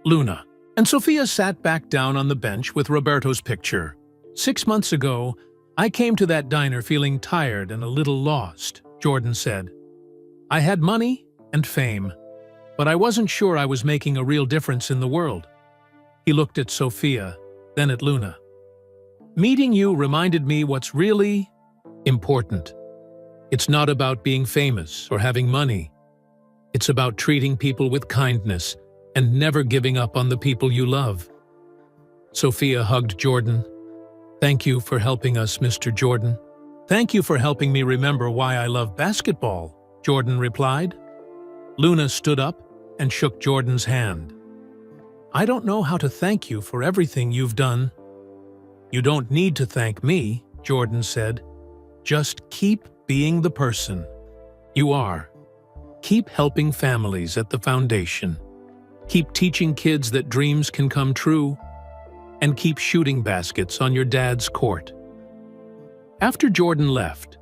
Luna. And Sophia sat back down on the bench with Roberto's picture. 6 months ago, I came to that diner feeling tired and a little lost, Jordan said. I had money and fame, but I wasn't sure I was making a real difference in the world. He looked at Sophia, then at Luna. Meeting you reminded me what's really important. It's not about being famous or having money. It's about treating people with kindness and never giving up on the people you love. Sophia hugged Jordan. Thank you for helping us, Mr. Jordan. Thank you for helping me remember why I love basketball, Jordan replied. Luna stood up and shook Jordan's hand. I don't know how to thank you for everything you've done. You don't need to thank me, Jordan said. Just keep being the person you are. Keep helping families at the foundation. Keep teaching kids that dreams can come true. And keep shooting baskets on your dad's court. After Jordan left,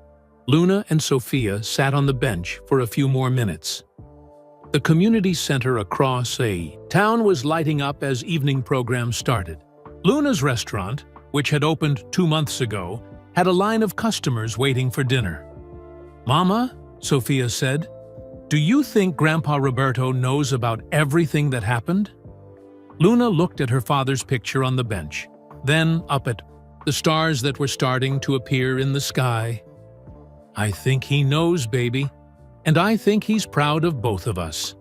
Luna and Sophia sat on the bench for a few more minutes. The community center across a town was lighting up as evening programs started. Luna's restaurant, which had opened 2 months ago, had a line of customers waiting for dinner. Mama, Sophia said, do you think Grandpa Roberto knows about everything that happened? Luna looked at her father's picture on the bench, then up at the stars that were starting to appear in the sky. I think he knows, baby, and I think he's proud of both of us.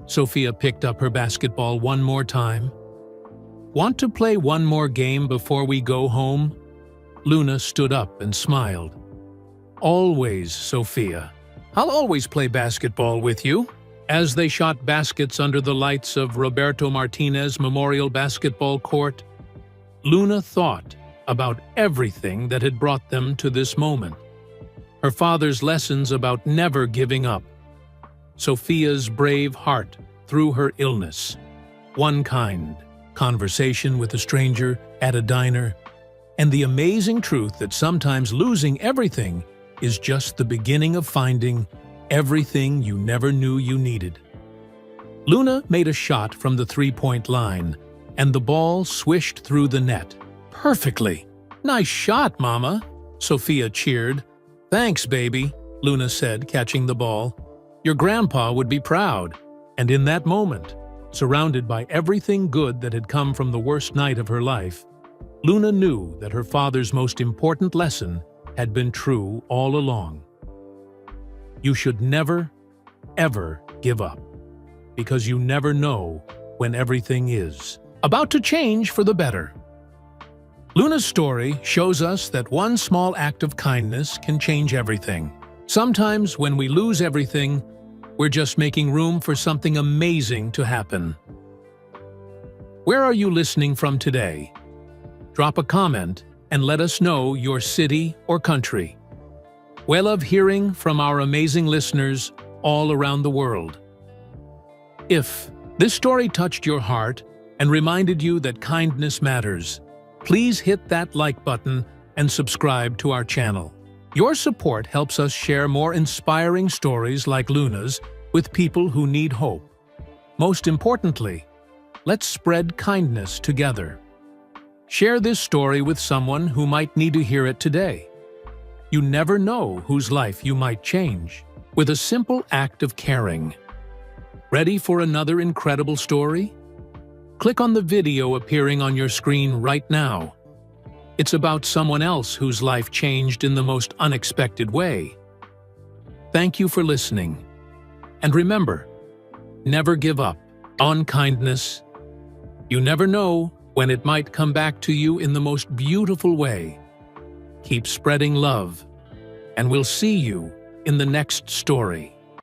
Sophia picked up her basketball one more time. Want to play one more game before we go home? Luna stood up and smiled. Always, Sophia. I'll always play basketball with you. As they shot baskets under the lights of Roberto Martinez Memorial Basketball Court, Luna thought about everything that had brought them to this moment. Her father's lessons about never giving up. Sophia's brave heart through her illness. One kind conversation with a stranger at a diner, and the amazing truth that sometimes losing everything is just the beginning of finding everything you never knew you needed. Luna made a shot from the three-point line, and the ball swished through the net. Perfectly! Nice shot, Mama! Sophia cheered. Thanks, baby, Luna said, catching the ball. Your grandpa would be proud. And in that moment, surrounded by everything good that had come from the worst night of her life, Luna knew that her father's most important lesson had been true all along. You should never, ever give up, because you never know when everything is about to change for the better. Luna's story shows us that one small act of kindness can change everything. Sometimes when we lose everything, we're just making room for something amazing to happen. Where are you listening from today? Drop a comment and let us know your city or country. We love hearing from our amazing listeners all around the world. If this story touched your heart and reminded you that kindness matters, please hit that like button and subscribe to our channel. Your support helps us share more inspiring stories like Luna's with people who need hope. Most importantly, let's spread kindness together. Share this story with someone who might need to hear it today. You never know whose life you might change with a simple act of caring. Ready for another incredible story? Click on the video appearing on your screen right now. It's about someone else whose life changed in the most unexpected way. Thank you for listening. And remember, never give up on kindness. You never know when it might come back to you in the most beautiful way. Keep spreading love, and we'll see you in the next story.